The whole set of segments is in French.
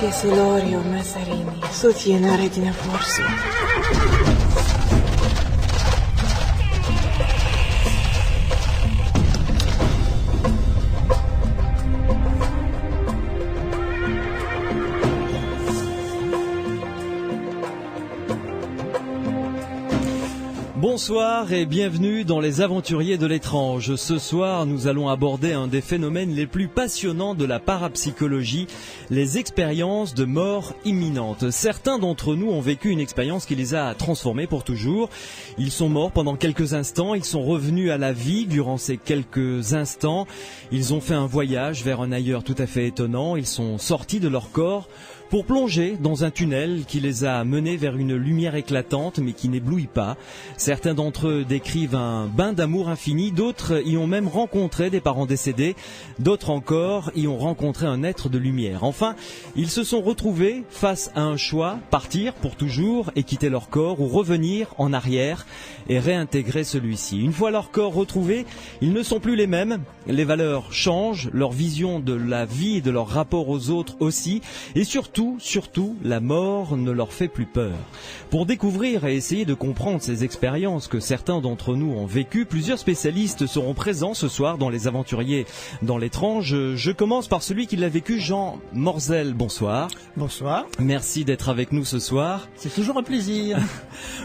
che Silorio Massarini, soutiene Regina Forse. Bonsoir et bienvenue dans les Aventuriers de l'étrange. Ce soir, nous allons aborder un des phénomènes les plus passionnants de la parapsychologie, les expériences de mort imminente. Certains d'entre nous ont vécu une expérience qui les a transformés pour toujours. Ils sont morts pendant quelques instants, ils sont revenus à la vie durant ces quelques instants. Ils ont fait un voyage vers un ailleurs tout à fait étonnant. Ils sont sortis de leur corps pour plonger dans un tunnel qui les a menés vers une lumière éclatante mais qui n'éblouit pas. Certains d'entre eux décrivent un bain d'amour infini, d'autres y ont même rencontré des parents décédés, d'autres encore y ont rencontré un être de lumière. Enfin, ils se sont retrouvés face à un choix, partir pour toujours et quitter leur corps ou revenir en arrière et réintégrer celui-ci. Une fois leur corps retrouvé, ils ne sont plus les mêmes, les valeurs changent, leur vision de la vie et de leur rapport aux autres aussi, et surtout, la mort ne leur fait plus peur. Pour découvrir et essayer de comprendre ces expériences que certains d'entre nous ont vécues, plusieurs spécialistes seront présents ce soir dans les Aventuriers dans l'étrange. Je commence par celui qui l'a vécu, Jean Morzel. Bonsoir. Bonsoir. Merci d'être avec nous ce soir. C'est toujours un plaisir.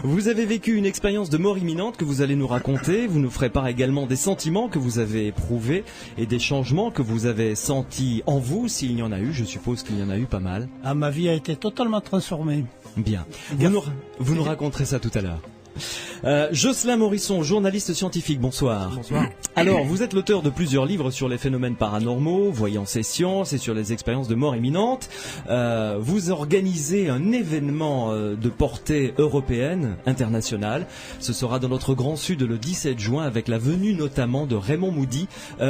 Vous avez vécu une expérience de mort imminente que vous allez nous raconter. Vous nous ferez part également des sentiments que vous avez éprouvés et des changements que vous avez sentis en vous, s'il y en a eu. Je suppose qu'il y en a eu pas mal. Ah, ma vie a été totalement transformée. Bien. Vous nous raconterez ça tout à l'heure. Jocelyn Morisson, journaliste scientifique, bonsoir. Bonsoir. Alors, vous êtes l'auteur de plusieurs livres sur les phénomènes paranormaux, Voyance et Science, et sur les expériences de mort imminente. Vous organisez un événement de portée européenne, internationale. Ce sera dans notre Grand Sud le 17 juin, avec la venue notamment de Raymond Moody.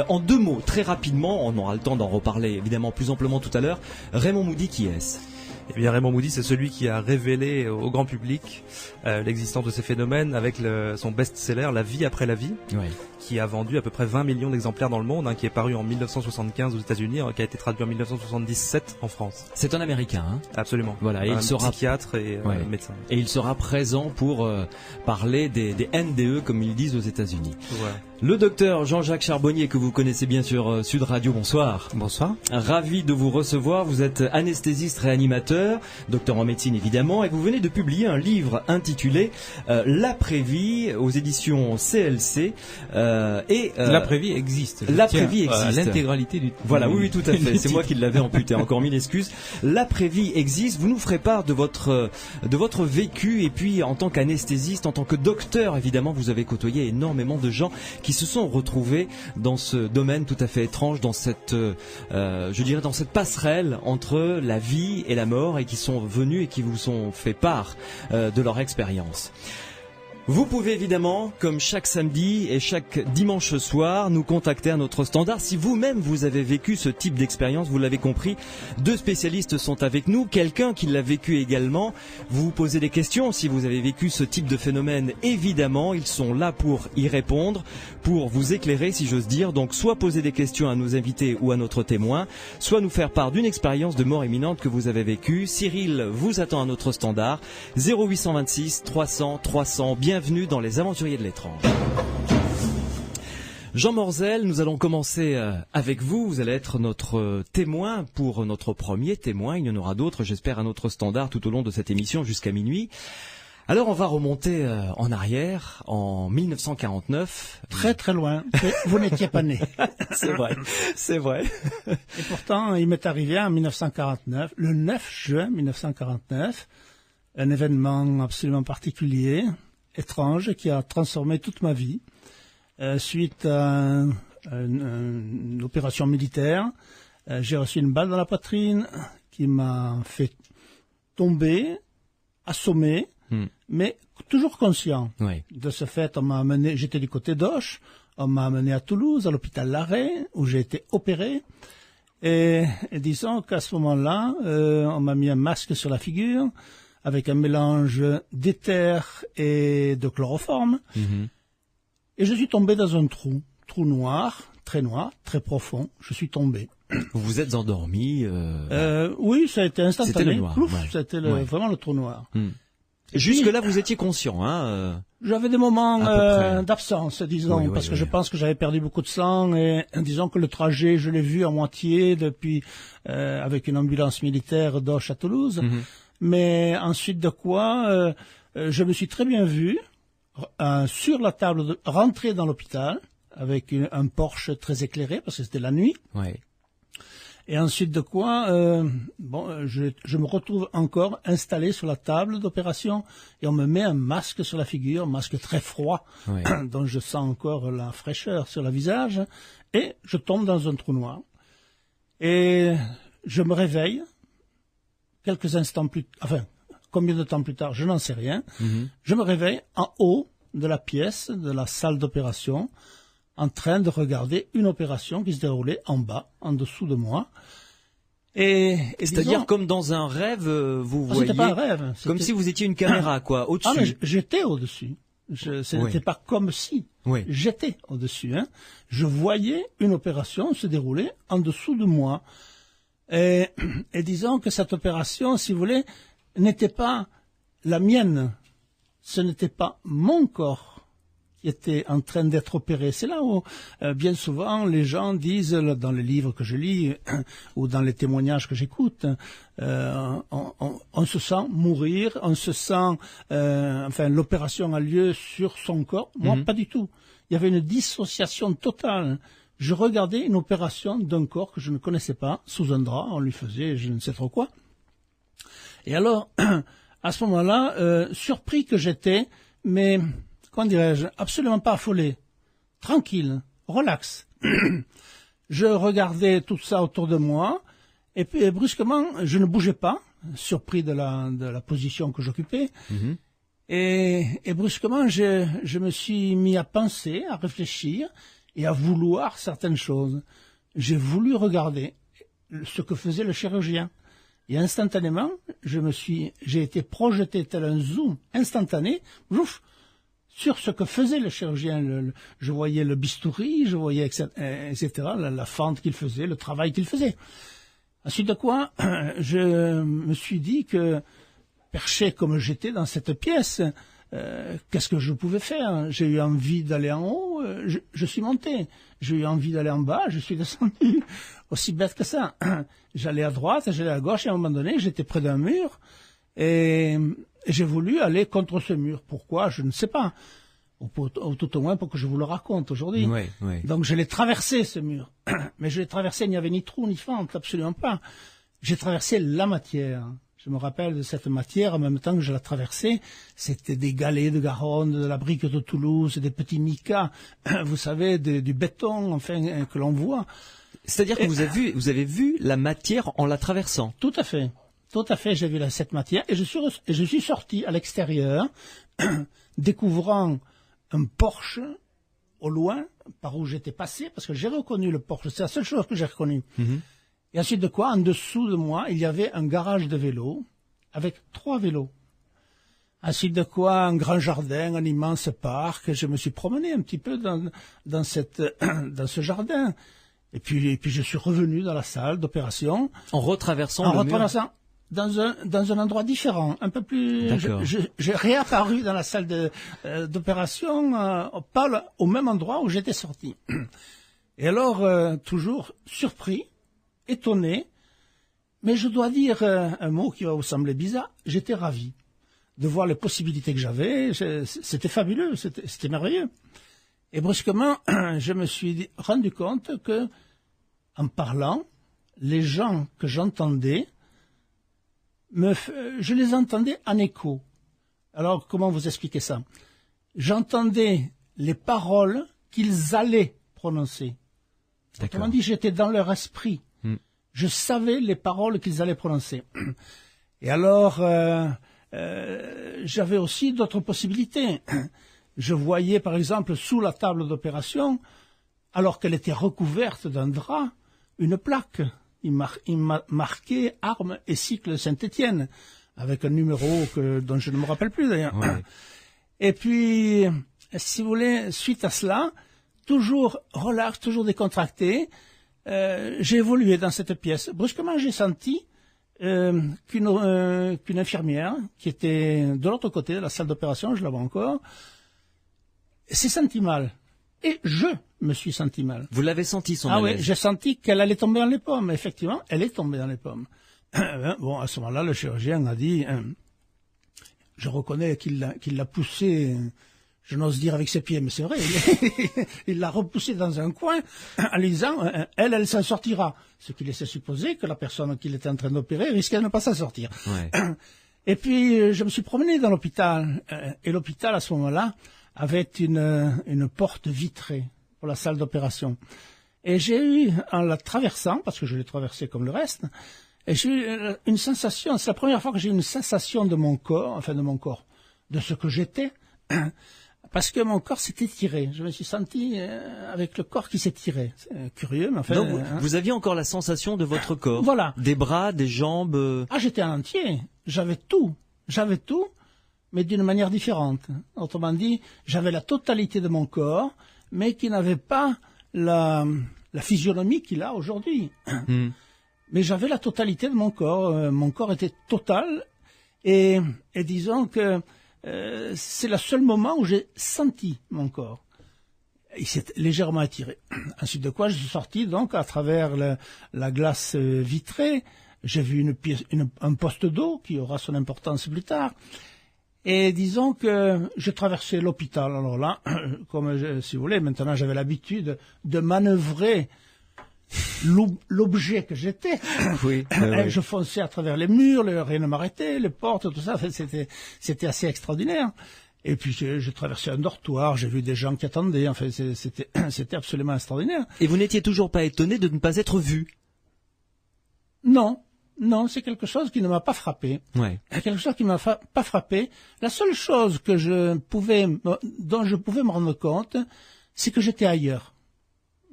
En deux mots, très rapidement, on aura le temps d'en reparler évidemment plus amplement tout à l'heure. Raymond Moody, qui est-ce ? Eh bien, Raymond Moody, c'est celui qui a révélé au grand public l'existence de ces phénomènes avec son best-seller La vie après la vie, Oui. qui a vendu à peu près 20 millions d'exemplaires dans le monde, qui est paru en 1975 aux États-Unis, qui a été traduit en 1977 en France. C'est un Américain, hein ? Absolument. Voilà, et il sera psychiatre et médecin. Et il sera présent pour parler des NDE, comme ils disent aux États-Unis. Voilà. Le docteur Jean-Jacques Charbonnier, que vous connaissez bien sur Sud Radio, bonsoir. Bonsoir. Ravi de vous recevoir. Vous êtes anesthésiste réanimateur, docteur en médecine évidemment, et vous venez de publier un livre intitulé L'après-vie aux éditions CLC. L'après-vie existe. L'après-vie existe. L'intégralité du. Voilà, oui, tout à fait. C'est moi qui l'avais amputé. Encore mille excuses. L'après-vie existe. Vous nous ferez part de votre vécu, et puis en tant qu'anesthésiste, en tant que docteur, évidemment, vous avez côtoyé énormément de gens qui se sont retrouvés dans ce domaine tout à fait étrange, dans cette, je dirais, dans cette passerelle entre la vie et la mort, et qui sont venus et qui vous ont fait part de leur expérience. Vous pouvez évidemment, comme chaque samedi et chaque dimanche soir, nous contacter à notre standard. Si vous-même vous avez vécu ce type d'expérience, vous l'avez compris, deux spécialistes sont avec nous, quelqu'un qui l'a vécu également. Vous vous posez des questions si vous avez vécu ce type de phénomène, évidemment, ils sont là pour y répondre, pour vous éclairer si j'ose dire. Donc soit poser des questions à nos invités ou à notre témoin, soit nous faire part d'une expérience de mort imminente que vous avez vécue. Cyril vous attend à notre standard, 0826 300 300, bienvenue dans les Aventuriers de l'étrange. Jean Morzel, nous allons commencer avec vous. Vous allez être notre témoin pour notre premier témoin. Il y en aura d'autres, j'espère, à notre standard tout au long de cette émission jusqu'à minuit. Alors on va remonter en arrière, en 1949. Très très loin. Vous n'étiez pas né. C'est vrai, c'est vrai. Et pourtant, il m'est arrivé en 1949, le 9 juin 1949, un événement absolument particulier, étrange, qui a transformé toute ma vie. Suite à une opération militaire, j'ai reçu une balle dans la poitrine qui m'a fait tomber, assommé, mais toujours conscient. Oui. De ce fait, on m'a amené, j'étais du côté d'Auch, on m'a amené à Toulouse, à l'hôpital Larrey, où j'ai été opéré. Et disons qu'à ce moment-là, on m'a mis un masque sur la figure, avec un mélange d'éther et de chloroforme. Et je suis tombé dans un trou noir, très profond. Je suis tombé. Vous vous êtes endormi. Oui, ça a été instantané. C'était le noir. Plouf, Ouais. c'était vraiment le trou noir. Jusque-là, vous étiez conscient, hein J'avais des moments À peu près. d'absence, disons, Oui, parce que oui. je pense que j'avais perdu beaucoup de sang et disons que le trajet, je l'ai vu à moitié depuis avec une ambulance militaire d'Auch à Toulouse. Mais ensuite de quoi, je me suis très bien vu sur la table, rentrer dans l'hôpital avec un Porsche très éclairé parce que c'était la nuit. Ouais. Et ensuite de quoi, je me retrouve encore installé sur la table d'opération et on me met un masque sur la figure, un masque très froid, Ouais. dont je sens encore la fraîcheur sur le visage, et je tombe dans un trou noir. Et je me réveille quelques instants plus, enfin, combien de temps plus tard, je n'en sais rien. Je me réveille en haut de la pièce, de la salle d'opération, en train de regarder une opération qui se déroulait en bas, en dessous de moi. Et C'est-à-dire disons, comme dans un rêve, vous ah, voyez, c'était pas un rêve. comme c'était- si vous étiez une caméra, quoi, Ah, au-dessus. mais j'étais au-dessus. Ce Oui. n'était pas comme si. Oui. J'étais au-dessus. Hein. Je voyais une opération se dérouler en dessous de moi. Et disons que cette opération, si vous voulez, n'était pas la mienne. Ce n'était pas mon corps qui était en train d'être opéré. C'est là où, bien souvent, les gens disent, dans les livres que je lis ou dans les témoignages que j'écoute, on se sent mourir, on se sent, enfin, l'opération a lieu sur son corps. Moi, pas du tout. Il y avait une dissociation totale. Je regardais une opération d'un corps que je ne connaissais pas, sous un drap, on lui faisait je ne sais trop quoi. Et alors, à ce moment-là, surpris que j'étais, mais, comment dirais-je, absolument pas affolé, tranquille, relax. Je regardais tout ça autour de moi, et puis brusquement, je ne bougeais pas, surpris de la position que j'occupais. Et brusquement, je me suis mis à penser, à réfléchir et à vouloir certaines choses. J'ai voulu regarder ce que faisait le chirurgien. Et instantanément, j'ai été projeté tel un zoom instantané, ouf, sur ce que faisait le chirurgien. Je voyais le bistouri, je voyais, etc., la fente qu'il faisait, le travail qu'il faisait. Ensuite de quoi, je me suis dit que, perché comme j'étais dans cette pièce, qu'est-ce que je pouvais faire? J'ai eu envie d'aller en haut, je suis monté. J'ai eu envie d'aller en bas, je suis descendu. Aussi bête que ça. J'allais à droite, j'allais à gauche, et à un moment donné, j'étais près d'un mur, et j'ai voulu aller contre ce mur. Pourquoi? Je ne sais pas. Ou tout au moins pour que je vous le raconte aujourd'hui. Ouais, ouais. Donc je l'ai traversé, ce mur. Mais je l'ai traversé, il n'y avait ni trou ni fente, absolument pas. J'ai traversé la matière. Je me rappelle de cette matière, en même temps que je la traversais, c'était des galets de Garonne, de la brique de Toulouse, des petits micas, vous savez, du béton, enfin, que l'on voit. C'est-à-dire que vous avez vu la matière en la traversant. Tout à fait. Tout à fait, j'ai vu cette matière et je suis sorti à l'extérieur, découvrant un Porsche au loin, par où j'étais passé, parce que j'ai reconnu le Porsche, c'est la seule chose que j'ai reconnue. Et ensuite de quoi, en dessous de moi, il y avait un garage de vélos, avec 3 vélos. Ensuite de quoi, un grand jardin, un immense parc, je me suis promené un petit peu dans ce jardin. Et puis je suis revenu dans la salle d'opération. En retraversant le mur. Dans un endroit différent, un peu plus. D'accord. J'ai réapparu dans la salle d'opération, pas au même endroit où j'étais sorti. Et alors, toujours surpris, étonné, mais je dois dire un mot qui va vous sembler bizarre, j'étais ravi de voir les possibilités que j'avais, c'était fabuleux, c'était merveilleux. Et brusquement, je me suis rendu compte que, en parlant, les gens que j'entendais, je les entendais en écho. Alors, comment vous expliquer ça? J'entendais les paroles qu'ils allaient prononcer. Autrement dit, j'étais dans leur esprit. Je savais les paroles qu'ils allaient prononcer. Et alors, j'avais aussi d'autres possibilités. Je voyais, par exemple, sous la table d'opération, alors qu'elle était recouverte d'un drap, une plaque. Il marquait Armes et Cycle Saint-Étienne, avec un numéro dont je ne me rappelle plus d'ailleurs. Ouais. Et puis, si vous voulez, suite à cela, toujours relax, toujours décontracté, j'ai évolué dans cette pièce. Brusquement, j'ai senti qu'une infirmière qui était de l'autre côté de la salle d'opération, je la vois encore, s'est sentie mal. Et je me suis senti mal. Vous l'avez senti, son malaise? Ah oui, j'ai senti qu'elle allait tomber dans les pommes. Effectivement, elle est tombée dans les pommes. Bon, à ce moment-là, le chirurgien a dit, je reconnais qu'il l'a poussée, je n'ose dire avec ses pieds, mais c'est vrai, il l'a repoussée dans un coin en lui disant, elle s'en sortira. Ce qui laissait supposer que la personne qu'il était en train d'opérer risquait de ne pas s'en sortir. Ouais. Et puis, je me suis promené dans l'hôpital. Et l'hôpital, à ce moment-là, avait une porte vitrée pour la salle d'opération. Et j'ai eu, en la traversant, parce que je l'ai traversée comme le reste, et j'ai eu une sensation, c'est la première fois que j'ai eu une sensation de mon corps, de ce que j'étais, parce que mon corps s'était tiré. Je me suis senti avec le corps qui s'est tiré. C'est curieux, mais enfin... Donc, vous aviez encore la sensation de votre corps? Voilà. Des bras, des jambes? Ah, j'étais en entier. J'avais tout, mais d'une manière différente. Autrement dit, j'avais la totalité de mon corps, mais qui n'avait pas la physionomie qu'il a aujourd'hui. Mais j'avais la totalité de mon corps. Mon corps était total. Et disons que c'est le seul moment où j'ai senti mon corps. Il s'est légèrement étiré. Ensuite de quoi, je suis sorti donc à travers la glace vitrée. J'ai vu un poste d'eau qui aura son importance plus tard. Et disons que je traversais l'hôpital. Alors là, si vous voulez, maintenant j'avais l'habitude de manœuvrer l'objet que j'étais. Oui. Je fonçais à travers les murs, rien ne m'arrêtait, les portes, tout ça. C'était assez extraordinaire. Et puis je traversais un dortoir, j'ai vu des gens qui attendaient. Enfin, c'était absolument extraordinaire. Et vous n'étiez toujours pas étonné de ne pas être vu? Non, c'est quelque chose qui ne m'a pas frappé. Ouais. Quelque chose qui ne m'a pas frappé. La seule chose dont je pouvais me rendre compte, c'est que j'étais ailleurs.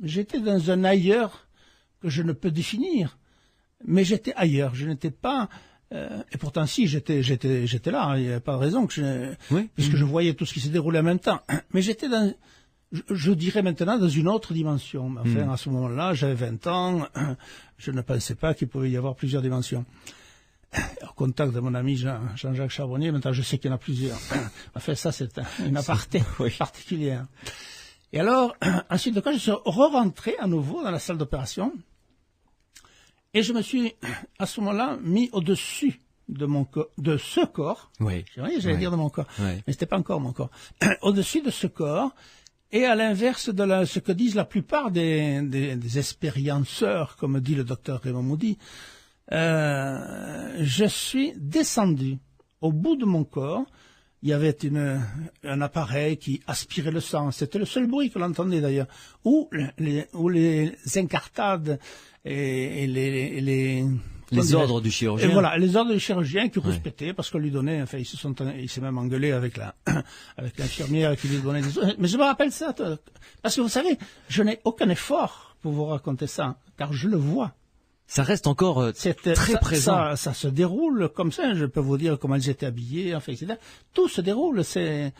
J'étais dans un ailleurs que je ne peux définir. Mais j'étais ailleurs. Je n'étais pas... et pourtant, si, j'étais là. Il n'y avait pas de raison puisque je voyais tout ce qui s'est déroulé en même temps. Mais j'étais dans... Je dirais maintenant dans une autre dimension. Enfin, à ce moment-là, j'avais 20 ans, je ne pensais pas qu'il pouvait y avoir plusieurs dimensions. Au contact de mon ami Jean-Jacques Charbonnier, maintenant je sais qu'il y en a plusieurs. Enfin, ça c'est une aparté particulière. Et alors, ensuite de quoi, je suis re-rentré à nouveau dans la salle d'opération, et je me suis, à ce moment-là, mis au-dessus de ce corps. Oui. J'allais dire de mon corps. Oui. Mais c'était pas encore mon corps. Au-dessus de ce corps, et à l'inverse de ce que disent la plupart des expérienceurs, comme dit le docteur Raymond Moody, je suis descendu au bout de mon corps. Il y avait un appareil qui aspirait le sang. C'était le seul bruit que l'on entendait d'ailleurs. Où les incartades et les ordres du chirurgien. Et voilà, les ordres du chirurgien qui respectaient parce qu'on lui donnait, enfin, il s'est même engueulé avec l'infirmière qui lui donnait des ordres. Mais je me rappelle ça, parce que vous savez, je n'ai aucun effort pour vous raconter ça, car je le vois. Ça reste encore très présent. Ça se déroule comme ça. Je peux vous dire comment elles étaient habillées, enfin, etc. Tout se déroule. C'est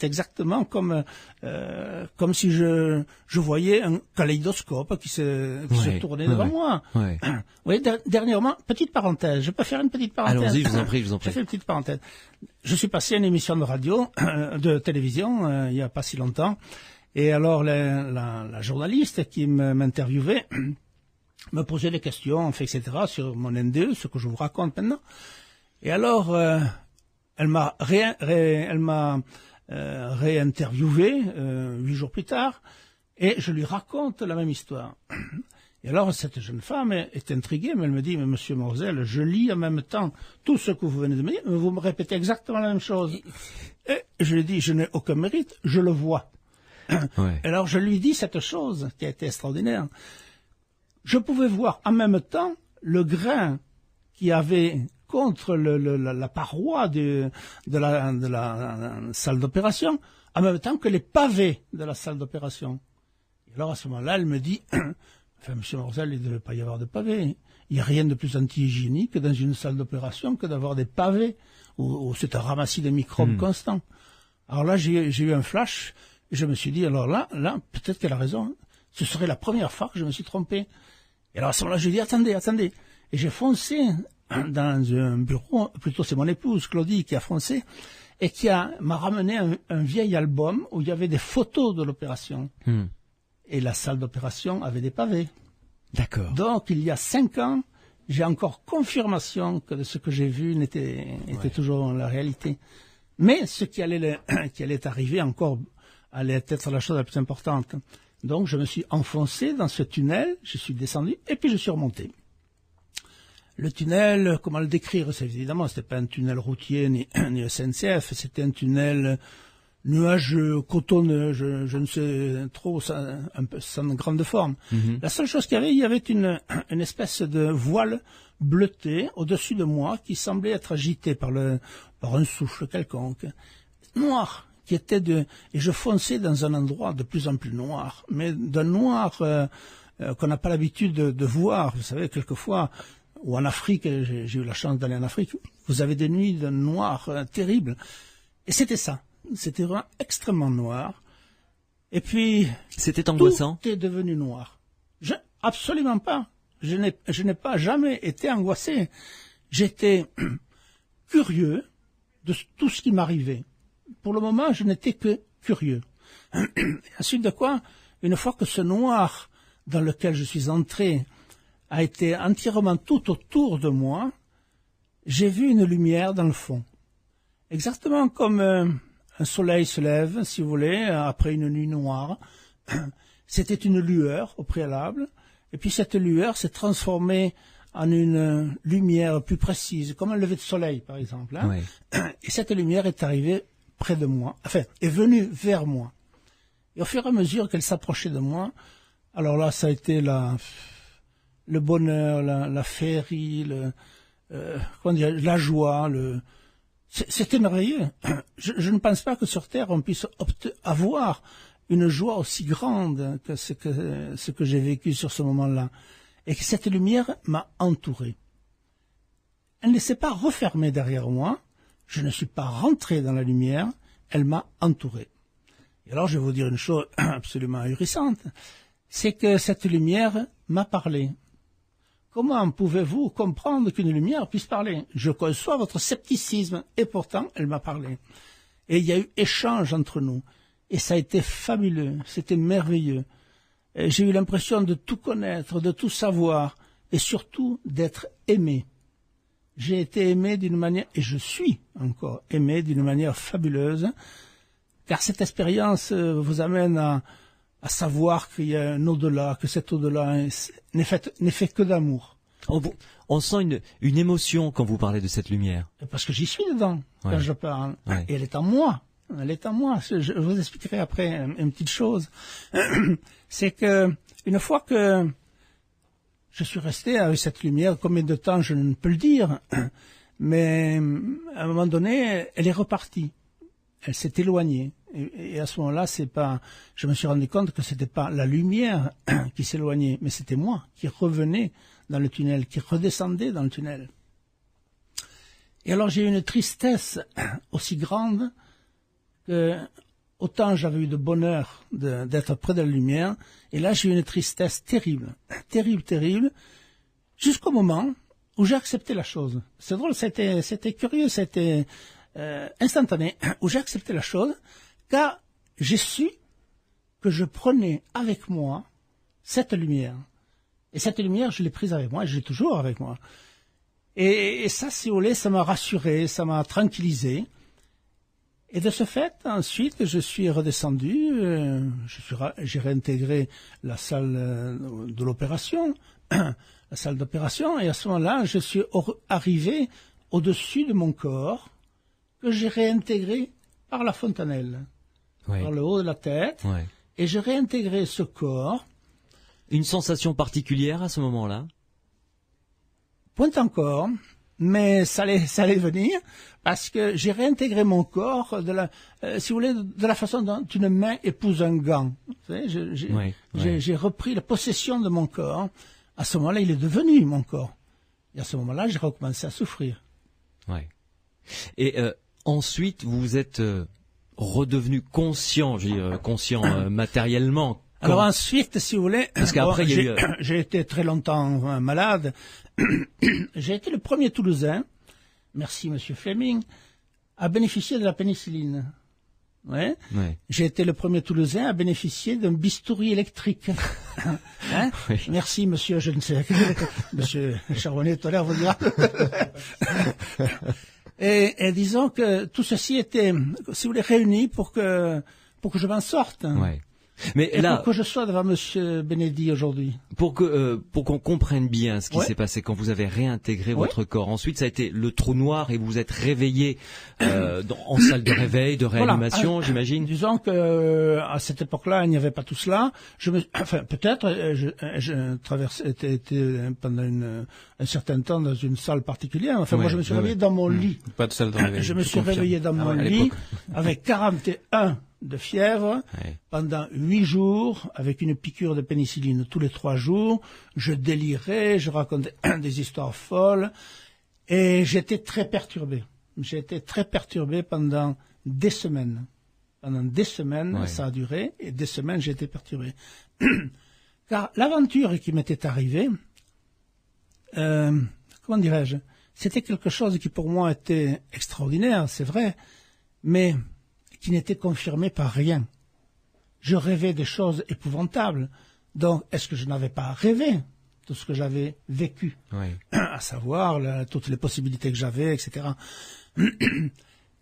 exactement comme si je voyais un kaléidoscope qui se tournait devant moi. Ouais. Oui, dernièrement, petite parenthèse. Je peux faire une petite parenthèse? Allons-y, je vous en prie. Je fais une petite parenthèse. Je suis passé à une émission de radio, de télévision, il y a pas si longtemps. Et alors, la journaliste qui m'interviewait me posait des questions, etc., sur mon NDE, ce que je vous raconte maintenant. Et alors, elle m'a réinterviewé 8 jours plus tard, et je lui raconte la même histoire. Et alors, cette jeune femme est intriguée, mais elle me dit, mais monsieur Morzel, je lis en même temps tout ce que vous venez de me dire, mais vous me répétez exactement la même chose. Et je lui dis, je n'ai aucun mérite, je le vois. Ouais. Alors, je lui dis cette chose qui a été extraordinaire. Je pouvais voir en même temps le grain qui avait contre la paroi de la salle d'opération, en même temps que les pavés de la salle d'opération. Et alors à ce moment-là, elle me dit, enfin, monsieur Morzel, il ne devait pas y avoir de pavés. Il n'y a rien de plus anti-hygiénique dans une salle d'opération que d'avoir des pavés, où c'est un ramassis de microbes constant. Alors là, j'ai eu un flash, et je me suis dit, alors là, peut-être qu'elle a raison. Ce serait la première fois que je me suis trompé. Et alors à ce moment-là, je dis attendez. Et j'ai foncé dans un bureau, plutôt c'est mon épouse Claudie qui a foncé, et m'a ramené un vieil album où il y avait des photos de l'opération. Et la salle d'opération avait des pavés. D'accord. Donc il y a 5 ans, j'ai encore confirmation que ce que j'ai vu était toujours la réalité. Mais ce qui allait arriver encore allait être la chose la plus importante. Donc je me suis enfoncé dans ce tunnel, je suis descendu et puis je suis remonté. Le tunnel, comment le décrire? Évidemment, c'était pas un tunnel routier ni SNCF, c'était un tunnel nuageux, cotonneux, je ne sais trop, un peu sans grande forme. La seule chose qu'il y avait une espèce de voile bleuté au-dessus de moi qui semblait être agité par un souffle quelconque, noir, et je fonçais dans un endroit de plus en plus noir, mais d'un noir qu'on n'a pas l'habitude de voir. Vous savez, quelquefois, ou en Afrique, j'ai eu la chance d'aller en Afrique, vous avez des nuits de noir terribles. Et c'était ça. C'était vraiment extrêmement noir. Et puis... C'était angoissant? Tout est devenu noir. Absolument pas. Je n'ai pas jamais été angoissé. J'étais curieux de tout ce qui m'arrivait. Pour le moment, je n'étais que curieux. Ensuite de quoi, une fois que ce noir dans lequel je suis entré a été entièrement tout autour de moi, j'ai vu une lumière dans le fond. Exactement comme un soleil se lève, si vous voulez, après une nuit noire. C'était une lueur au préalable, et puis cette lueur s'est transformée en une lumière plus précise, comme un lever de soleil, par exemple. Hein. Oui. Et cette lumière est arrivée près de moi, enfin, est venue vers moi. Et au fur et à mesure qu'elle s'approchait de moi, alors là, ça a été le bonheur, la féerie, la joie, c'était merveilleux. Je ne pense pas que sur Terre, on puisse avoir une joie aussi grande que ce que j'ai vécu sur ce moment-là. Et que cette lumière m'a entouré. Elle ne s'est pas refermée derrière moi. Je ne suis pas rentré dans la lumière. Elle m'a entouré. Et alors, je vais vous dire une chose absolument ahurissante. C'est que cette lumière m'a parlé. Comment pouvez-vous comprendre qu'une lumière puisse parler? Je conçois votre scepticisme, et pourtant, elle m'a parlé. Et il y a eu échange entre nous. Et ça a été fabuleux, c'était merveilleux. Et j'ai eu l'impression de tout connaître, de tout savoir, et surtout d'être aimé. J'ai été aimé d'une manière, et je suis encore aimé d'une manière fabuleuse, car cette expérience vous amène à savoir qu'il y a un au-delà, que cet au-delà n'est fait que d'amour. On sent une émotion quand vous parlez de cette lumière. Parce que j'y suis dedans, quand je parle. Ouais. Et elle est en moi. Elle est en moi. Je vous expliquerai après une petite chose. C'est que, une fois que je suis resté avec cette lumière, combien de temps, je ne peux le dire, mais à un moment donné, elle est repartie. Elle s'est éloignée. Et à ce moment-là, je me suis rendu compte que c'était pas la lumière qui s'éloignait, mais c'était moi qui revenais dans le tunnel, qui redescendais dans le tunnel. Et alors j'ai eu une tristesse aussi grande que autant j'avais eu de bonheur d'être près de la lumière, et là j'ai eu une tristesse terrible, terrible, jusqu'au moment où j'ai accepté la chose. C'est drôle, c'était curieux, c'était instantané, où j'ai accepté la chose, car j'ai su que je prenais avec moi cette lumière. Et cette lumière, je l'ai prise avec moi, et je l'ai toujours avec moi. Et ça, si vous voulez, ça m'a rassuré, ça m'a tranquillisé. Et de ce fait, ensuite, je suis redescendu, j'ai réintégré la salle de l'opération, la salle d'opération, et à ce moment-là, je suis arrivé au-dessus de mon corps, que j'ai réintégré par la fontanelle, par le haut de la tête, et j'ai réintégré ce corps. Une sensation particulière à ce moment-là? Point encore, mais ça allait venir, parce que j'ai réintégré mon corps si vous voulez, de la façon dont une main épouse un gant. Vous savez, j'ai repris la possession de mon corps. À ce moment-là, il est devenu mon corps. Et à ce moment-là, j'ai recommencé à souffrir. Ouais. Et ensuite, vous êtes redevenu conscient, je veux dire conscient matériellement, Alors ensuite, si vous voulez, parce qu'après j'ai été très longtemps malade. J'ai été le premier Toulousain, merci Monsieur Fleming, à bénéficier de la pénicilline. Ouais. J'ai été le premier Toulousain à bénéficier d'un bistouri électrique. Hein? Oui. Merci, monsieur, je ne sais, monsieur Charbonnet tout à l'heure vous dira. et disons que tout ceci était, si vous voulez, réuni pour que je m'en sorte. Ouais. Mais et là, pour que je sois devant monsieur Benedi aujourd'hui. Pour qu'on comprenne bien ce qui s'est passé quand vous avez réintégré votre corps. Ensuite, ça a été le trou noir et vous vous êtes réveillé en salle de réveil, de réanimation, voilà. J'imagine. Disons que à cette époque-là, il n'y avait pas tout cela. Peut-être, je traversais, était pendant un certain temps dans une salle particulière. Enfin, moi, je me suis réveillé dans mon lit. Pas de salle de réveil. Je me suis réveillé dans mon lit avec 41 de fièvre pendant 8 jours avec une piqûre de pénicilline tous les 3 jours. Je délirais, je racontais des histoires folles et j'étais très perturbé. J'ai été très perturbé pendant des semaines. Pendant des semaines, ça a duré et des semaines j'ai été perturbé. Car l'aventure qui m'était arrivée, comment dirais-je, c'était quelque chose qui pour moi était extraordinaire, c'est vrai, mais qui n'était confirmé par rien. Je rêvais des choses épouvantables. Donc, est-ce que je n'avais pas rêvé tout ce que j'avais vécu, à savoir toutes les possibilités que j'avais, etc.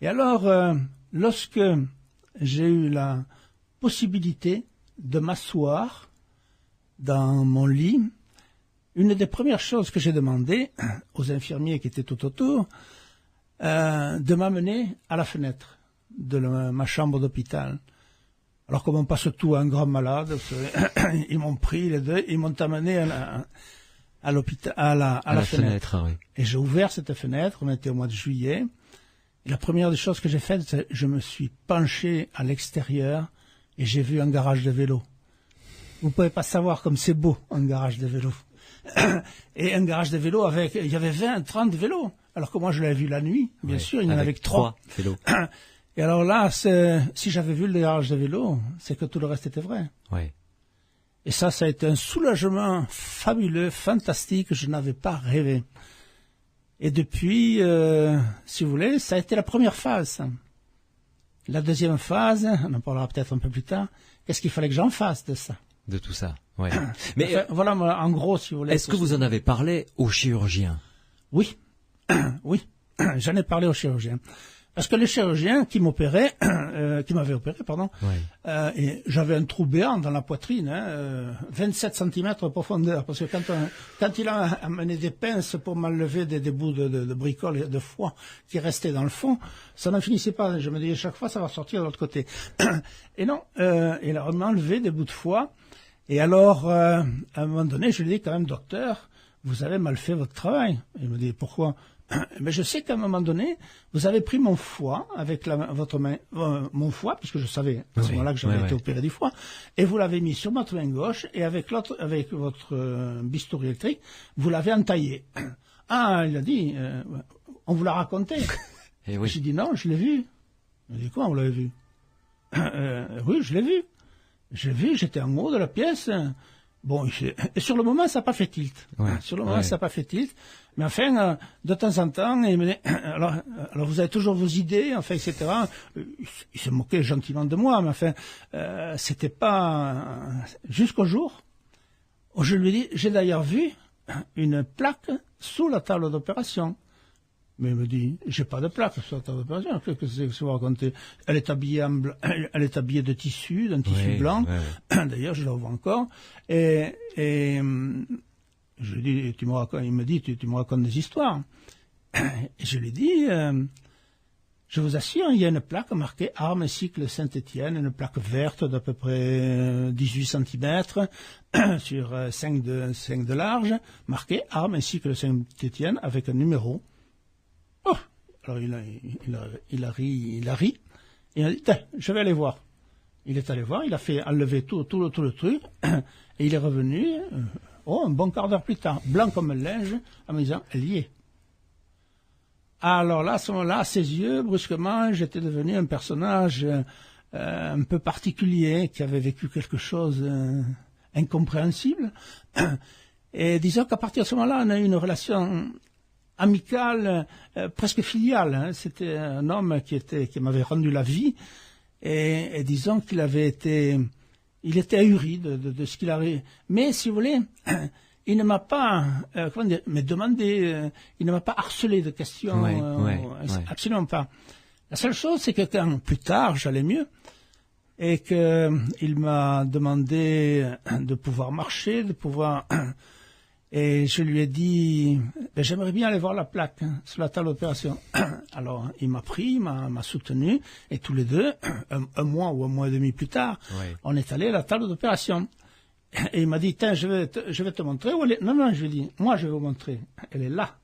Et alors, lorsque j'ai eu la possibilité de m'asseoir dans mon lit, une des premières choses que j'ai demandé aux infirmiers qui étaient tout autour, de m'amener à la fenêtre de ma chambre d'hôpital. Alors comme on passe tout à un grand malade, ils m'ont pris les deux, ils m'ont amené à l'hôpital, à la fenêtre. Oui. Et j'ai ouvert cette fenêtre, on était au mois de juillet, et la première des choses que j'ai faites, c'est je me suis penché à l'extérieur et j'ai vu un garage de vélo. Vous pouvez pas savoir comme c'est beau, un garage de vélo. Et un garage de vélo il y avait 20, 30 vélos. Alors que moi je l'avais vu la nuit, bien sûr, il y en avait que 3 vélos. Et alors là, si j'avais vu le garage de vélo, c'est que tout le reste était vrai. Ouais. Et ça a été un soulagement fabuleux, fantastique, je n'avais pas rêvé. Et depuis, si vous voulez, ça a été la première phase. La deuxième phase, on en parlera peut-être un peu plus tard, qu'est-ce qu'il fallait que j'en fasse de ça? De tout ça, ouais. Mais enfin, voilà, en gros, si vous voulez. Est-ce que vous en avez parlé au chirurgien? Oui, oui, j'en ai parlé au chirurgien. Parce que le chirurgien qui m'opérait, qui m'avait opéré, pardon, et j'avais un trou béant dans la poitrine, 27 cm de profondeur, parce que quand il a amené des pinces pour m'enlever des bouts de bricoles et de foie qui restaient dans le fond, ça n'en finissait pas. Je me disais chaque fois ça va sortir de l'autre côté. Et non, il a enlevé des bouts de foie. Et alors, à un moment donné, je lui ai dit quand même, docteur, vous avez mal fait votre travail. Il me dit pourquoi? Mais je sais qu'à un moment donné, vous avez pris mon foie avec votre main, mon foie, puisque je savais à ce moment-là que j'avais été opéré du foie, et vous l'avez mis sur votre main gauche, et avec votre bistouri électrique, vous l'avez entaillé. Ah, il a dit, on vous l'a raconté. Et oui. J'ai dit non, je l'ai vu. Il a dit quoi, vous l'avez vu? Oui, je l'ai vu. J'ai vu, j'étais en haut de la pièce. Bon, et sur le moment, ça n'a pas fait tilt. Sur le moment, ça n'a pas fait tilt. Mais enfin, de temps en temps, il me dit, alors vous avez toujours vos idées, enfin, etc. Il se moquait gentiment de moi, mais enfin, c'était pas jusqu'au jour où je lui dis, j'ai d'ailleurs vu une plaque sous la table d'opération. Mais il me dit, j'ai pas de plaque sur la table d'opération. Qu'est-ce que c'est que vous racontez? Elle est habillée elle est habillée de tissu, d'un tissu blanc. D'ailleurs, je la vois encore. Et je lui dis, il me dit, tu me racontes des histoires. Et je lui dis, je vous assure, il y a une plaque marquée Armes Cycle Saint-Étienne, une plaque verte d'à peu près 18 cm sur 5 de large, marquée Armes Cycle Saint-Étienne avec un numéro. Oh, alors il a ri, et il a dit, je vais aller voir. Il est allé voir, il a fait enlever tout le truc, et il est revenu, un bon quart d'heure plus tard, blanc comme un linge, en me disant, elle y est. Alors là, à ce moment-là, à ses yeux, brusquement, j'étais devenu un personnage un peu particulier, qui avait vécu quelque chose incompréhensible. Et disons qu'à partir de ce moment-là, on a eu une relation amicale, presque filiale. Hein. C'était un homme qui m'avait rendu la vie, et disons qu'il il était ahuri de ce qu'il avait. Mais si vous voulez, il ne m'a pas, demandé, il ne m'a pas harcelé de questions, absolument pas. La seule chose, c'est que quand plus tard j'allais mieux, et que il m'a demandé de pouvoir marcher, et je lui ai dit, j'aimerais bien aller voir la plaque sur la table d'opération. Alors il m'a pris, m'a soutenu, et tous les deux, un mois ou un mois et demi plus tard, on est allé à la table d'opération. Et il m'a dit, tiens, je vais te montrer. Non, je lui ai dit, moi je vais vous montrer. Elle est là.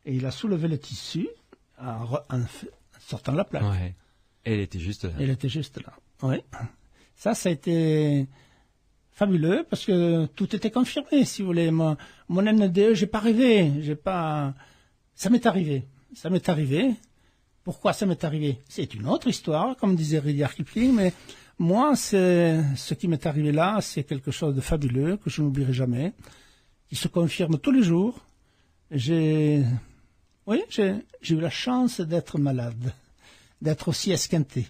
Et il a soulevé le tissu en sortant la plaque. Ouais. Et elle était juste là. Elle était juste là. Oui. Ça a été fabuleux parce que tout était confirmé, si vous voulez. Mon NDE, j'ai pas rêvé. Ça m'est arrivé. Pourquoi ça m'est arrivé? C'est une autre histoire, comme disait Rudyard Kipling, mais moi, ce qui m'est arrivé là, c'est quelque chose de fabuleux que je n'oublierai jamais, qui se confirme tous les jours. J'ai eu la chance d'être malade, d'être aussi esquinté.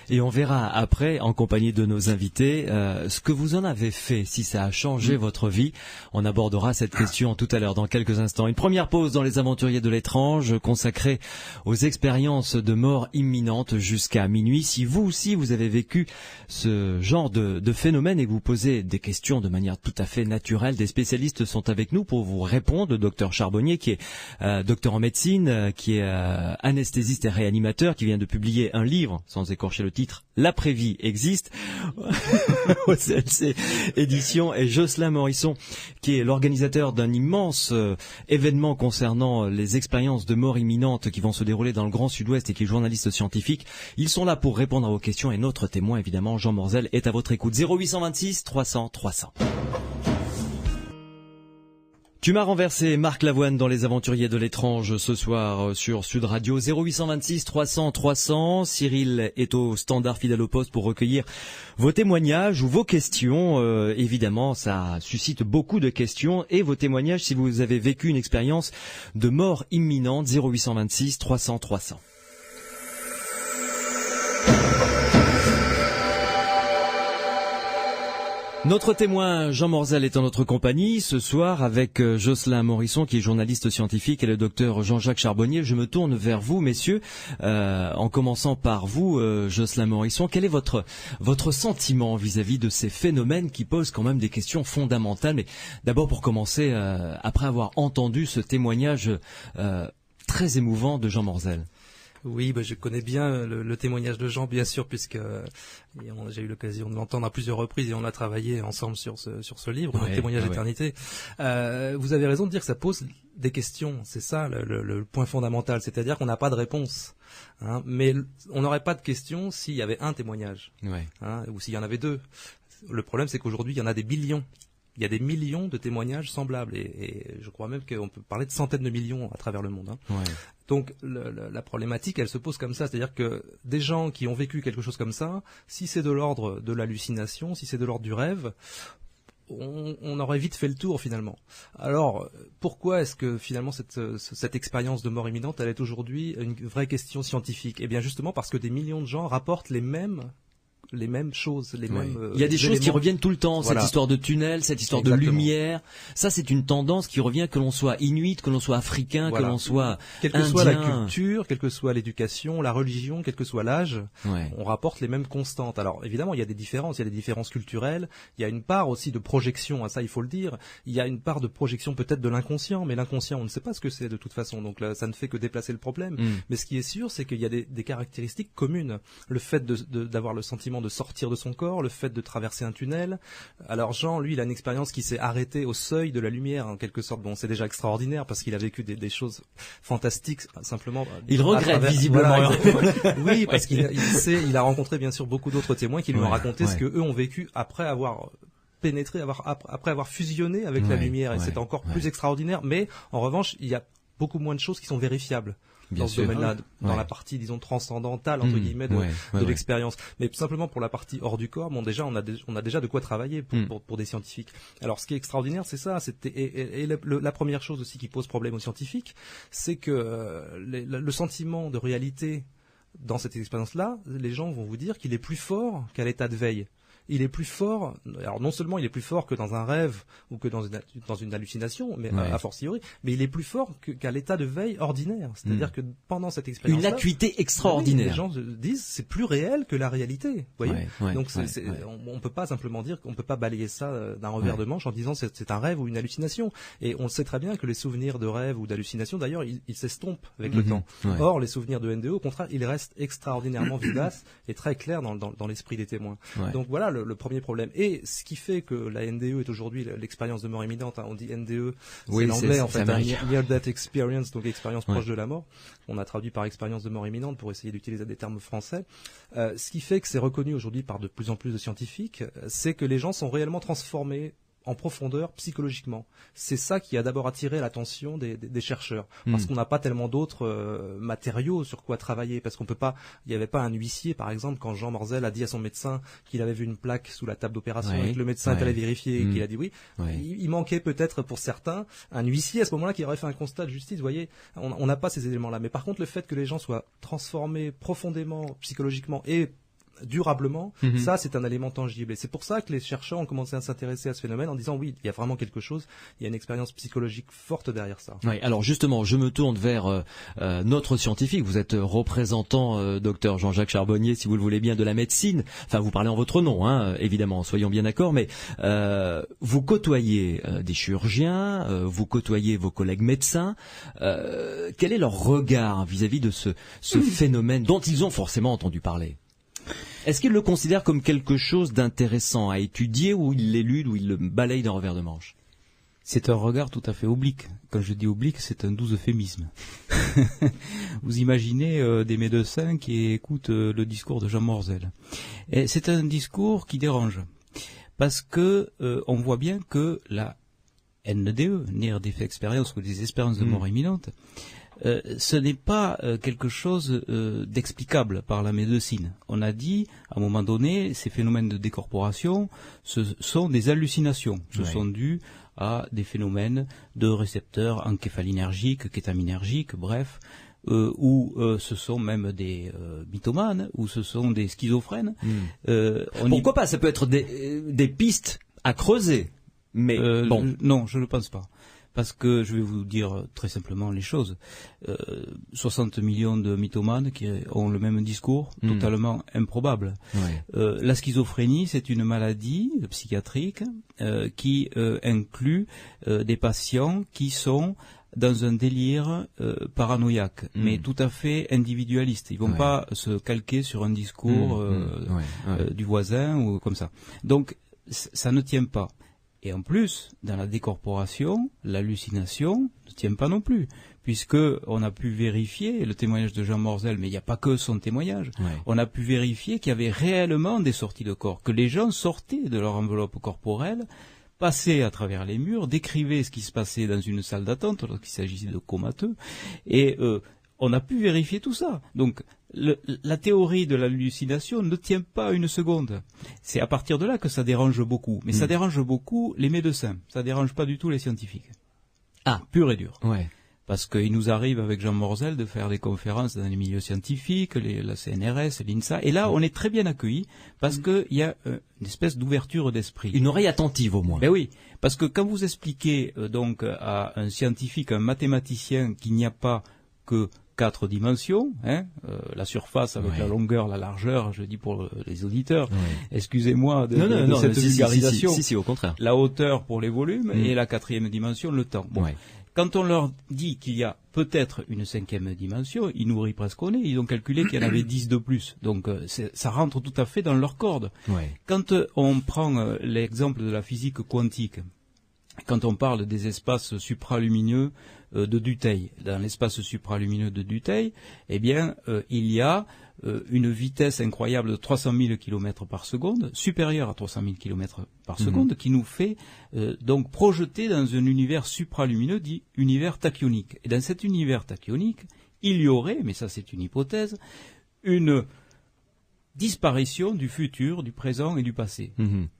Et on verra après, en compagnie de nos invités, ce que vous en avez fait, si ça a changé votre vie. On abordera cette question tout à l'heure, dans quelques instants. Une première pause dans les aventuriers de l'étrange, consacrée aux expériences de mort imminente jusqu'à minuit. Si vous aussi, vous avez vécu ce genre de phénomène et que vous posez des questions de manière tout à fait naturelle, des spécialistes sont avec nous pour vous répondre. Le docteur Charbonnier, qui est docteur en médecine, qui est anesthésiste et réanimateur, qui vient de publier un livre, sans écorcher le titre, L'après-vie existe, au CLC Édition, et Jocelyn Morisson, qui est l'organisateur d'un immense événement concernant les expériences de mort imminente qui vont se dérouler dans le Grand Sud-Ouest et qui est journaliste scientifique. Ils sont là pour répondre à vos questions et notre témoin, évidemment, Jean Morzel, est à votre écoute. 0826 300 300. Tu m'as renversé, Marc Lavoine dans Les Aventuriers de l'étrange ce soir sur Sud Radio. 0826 300 300. Cyril est au standard fidèle au poste pour recueillir vos témoignages ou vos questions. Évidemment, ça suscite beaucoup de questions et vos témoignages si vous avez vécu une expérience de mort imminente. 0826 300 300. Notre témoin Jean Morzel est en notre compagnie ce soir avec Jocelyn Morisson qui est journaliste scientifique et le docteur Jean-Jacques Charbonnier. Je me tourne vers vous, messieurs, en commençant par vous, Jocelyn Morisson. Quel est votre sentiment vis-à-vis de ces phénomènes qui posent quand même des questions fondamentales? Mais d'abord, pour commencer, après avoir entendu ce témoignage très émouvant de Jean Morzel. Oui, je connais bien le témoignage de Jean, bien sûr, puisque j'ai eu l'occasion de l'entendre à plusieurs reprises et on a travaillé ensemble sur ce livre, le témoignage d'éternité. Vous avez raison de dire que ça pose des questions, c'est ça le point fondamental, c'est-à-dire qu'on n'a pas de réponse. Hein, mais on n'aurait pas de questions s'il y avait un témoignage, ou s'il y en avait deux. Le problème, c'est qu'aujourd'hui, il y en a des millions. Il y a des millions de témoignages semblables et je crois même qu'on peut parler de centaines de millions à travers le monde. Hein. Ouais. Donc la problématique, elle se pose comme ça, c'est-à-dire que des gens qui ont vécu quelque chose comme ça, si c'est de l'ordre de l'hallucination, si c'est de l'ordre du rêve, on aurait vite fait le tour finalement. Alors pourquoi est-ce que finalement cette expérience de mort imminente, elle est aujourd'hui une vraie question scientifique? Eh bien justement parce que des millions de gens rapportent les mêmes choses, les mêmes. Il y a des choses qui reviennent tout le temps, cette histoire de tunnel, cette histoire de lumière. Ça, c'est une tendance qui revient, que l'on soit inuit, que l'on soit africain, que l'on soit quelle que soit la culture, quelle que soit l'éducation, la religion, quel que soit l'âge, on rapporte les mêmes constantes. Alors évidemment, il y a des différences culturelles. Il y a une part aussi de projection, ça il faut le dire. Il y a une part de projection peut-être de l'inconscient, mais l'inconscient, on ne sait pas ce que c'est de toute façon. Donc là, ça ne fait que déplacer le problème. Mais ce qui est sûr, c'est qu'il y a des caractéristiques communes. Le fait d'avoir le sentiment de sortir de son corps, le fait de traverser un tunnel. Alors Jean, lui, il a une expérience qui s'est arrêtée au seuil de la lumière, en quelque sorte. Bon, c'est déjà extraordinaire parce qu'il a vécu des choses fantastiques, simplement. Il regrette visiblement. Oui, parce qu'il a rencontré bien sûr beaucoup d'autres témoins qui lui ont raconté ce que eux ont vécu après avoir pénétré, après avoir fusionné avec la lumière, et c'est encore plus extraordinaire. Mais en revanche, il y a beaucoup moins de choses qui sont vérifiables. Bien dans sûr. ce domaine-là, dans Ouais. la partie, disons, transcendantale, entre guillemets, de l'expérience. Mais simplement pour la partie hors du corps, bon, déjà, on a déjà de quoi travailler pour des scientifiques. Alors, ce qui est extraordinaire, c'est ça, la première chose aussi qui pose problème aux scientifiques, c'est que le sentiment de réalité dans cette expérience-là, les gens vont vous dire qu'il est plus fort qu'à l'état de veille. Il est plus fort, alors non seulement il est plus fort que dans un rêve ou que dans une hallucination, mais a fortiori, mais il est plus fort qu'à l'état de veille ordinaire. C'est-à-dire que pendant cette expérience, une acuité extraordinaire. Les gens se disent c'est plus réel que la réalité. Vous voyez. Donc on peut pas simplement dire qu'on peut pas balayer ça d'un revers de manche en disant c'est un rêve ou une hallucination. Et on sait très bien que les souvenirs de rêve ou d'hallucination, d'ailleurs, ils s'estompent avec le temps. Or, les souvenirs de NDE, au contraire, ils restent extraordinairement vivaces et très clairs dans l'esprit des témoins. Donc voilà le premier problème. Et ce qui fait que la NDE est aujourd'hui l'expérience de mort imminente, on dit NDE, c'est l'anglais en fait, Near Death Experience, donc expérience proche de la mort. On a traduit par expérience de mort imminente pour essayer d'utiliser des termes français. Ce qui fait que c'est reconnu aujourd'hui par de plus en plus de scientifiques, c'est que les gens sont réellement transformés en profondeur psychologiquement. C'est ça qui a d'abord attiré l'attention des chercheurs, parce qu'on n'a pas tellement d'autres matériaux sur quoi travailler, parce qu'on peut pas, il n'y avait pas un huissier par exemple quand Jean Morzel a dit à son médecin qu'il avait vu une plaque sous la table d'opération et que le médecin est allé vérifier et qu'il a dit oui. Il manquait peut-être pour certains un huissier à ce moment-là qui aurait fait un constat de justice. Vous voyez, on n'a pas ces éléments-là. Mais par contre, le fait que les gens soient transformés profondément psychologiquement et durablement, ça c'est un élément tangible. Et c'est pour ça que les chercheurs ont commencé à s'intéresser à ce phénomène en disant oui, il y a vraiment quelque chose, il y a une expérience psychologique forte derrière ça. Oui, alors justement, je me tourne vers notre scientifique. Vous êtes représentant, docteur Jean-Jacques Charbonnier, si vous le voulez bien, de la médecine. Enfin, vous parlez en votre nom, hein, évidemment, soyons bien d'accord, mais vous côtoyez des chirurgiens, vous côtoyez vos collègues médecins. Quel est leur regard vis-à-vis de ce phénomène dont ils ont forcément entendu parler ? Est-ce qu'ils le considèrent comme quelque chose d'intéressant à étudier ou ils l'éludent ou ils le balayent d'un revers de manche ? C'est un regard tout à fait oblique. Quand je dis oblique, c'est un doux euphémisme. Vous imaginez des médecins qui écoutent le discours de Jean Morzel. Et c'est un discours qui dérange. Parce que on voit bien que la NDE, Near Death Experience ou des expériences de mort imminente, ce n'est pas quelque chose d'explicable par la médecine. On a dit, à un moment donné, ces phénomènes de décorporation, ce sont des hallucinations. Ce sont dus à des phénomènes de récepteurs encéphalinergiques, kétaminergiques, bref, ou ce sont même des mythomanes, ou ce sont des schizophrènes. Pourquoi pas ? Ça peut être des pistes à creuser. Mais non, je ne pense pas. Parce que je vais vous dire très simplement les choses. 60 millions de mythomanes qui ont le même discours, totalement improbable. La schizophrénie, c'est une maladie psychiatrique qui inclut des patients qui sont dans un délire paranoïaque, mais tout à fait individualiste. Ils vont pas se calquer sur un discours du voisin ou comme ça. Donc, ça ne tient pas. Et en plus, dans la décorporation, l'hallucination ne tient pas non plus, puisque on a pu vérifier le témoignage de Jean Morzel, mais il n'y a pas que son témoignage. On a pu vérifier qu'il y avait réellement des sorties de corps, que les gens sortaient de leur enveloppe corporelle, passaient à travers les murs, décrivaient ce qui se passait dans une salle d'attente lorsqu'il s'agissait de comateux, et on a pu vérifier tout ça. Donc, la théorie de l'hallucination ne tient pas une seconde. C'est à partir de là que ça dérange beaucoup. Mais ça dérange beaucoup les médecins. Ça dérange pas du tout les scientifiques. Ah, pur et dur. Parce qu'il nous arrive avec Jean Morzel de faire des conférences dans les milieux scientifiques, la CNRS, l'INSA. Et là, on est très bien accueillis parce qu'il y a une espèce d'ouverture d'esprit. Une oreille attentive au moins. Ben oui. Parce que quand vous expliquez donc à un scientifique, un mathématicien qu'il n'y a pas que 4 dimensions, la surface avec la longueur, la largeur, je dis pour les auditeurs, excusez-moi de cette vulgarisation, si, au contraire. La hauteur pour les volumes et la 4e dimension, le temps. Bon. Quand on leur dit qu'il y a peut-être une 5e dimension, ils nous rient presque au nez, ils ont calculé qu'il y en avait 10 de plus. Donc ça rentre tout à fait dans leur corde. Quand on prend l'exemple de la physique quantique, quand on parle des espaces supralumineux de Dutheil. Dans l'espace supralumineux de Dutheil, eh bien, il y a une vitesse incroyable de 300 000 km par seconde, supérieure à 300 000 km par seconde, qui nous fait donc projeter dans un univers supralumineux dit univers tachyonique. Et dans cet univers tachyonique, il y aurait, mais ça c'est une hypothèse, une disparition du futur, du présent et du passé.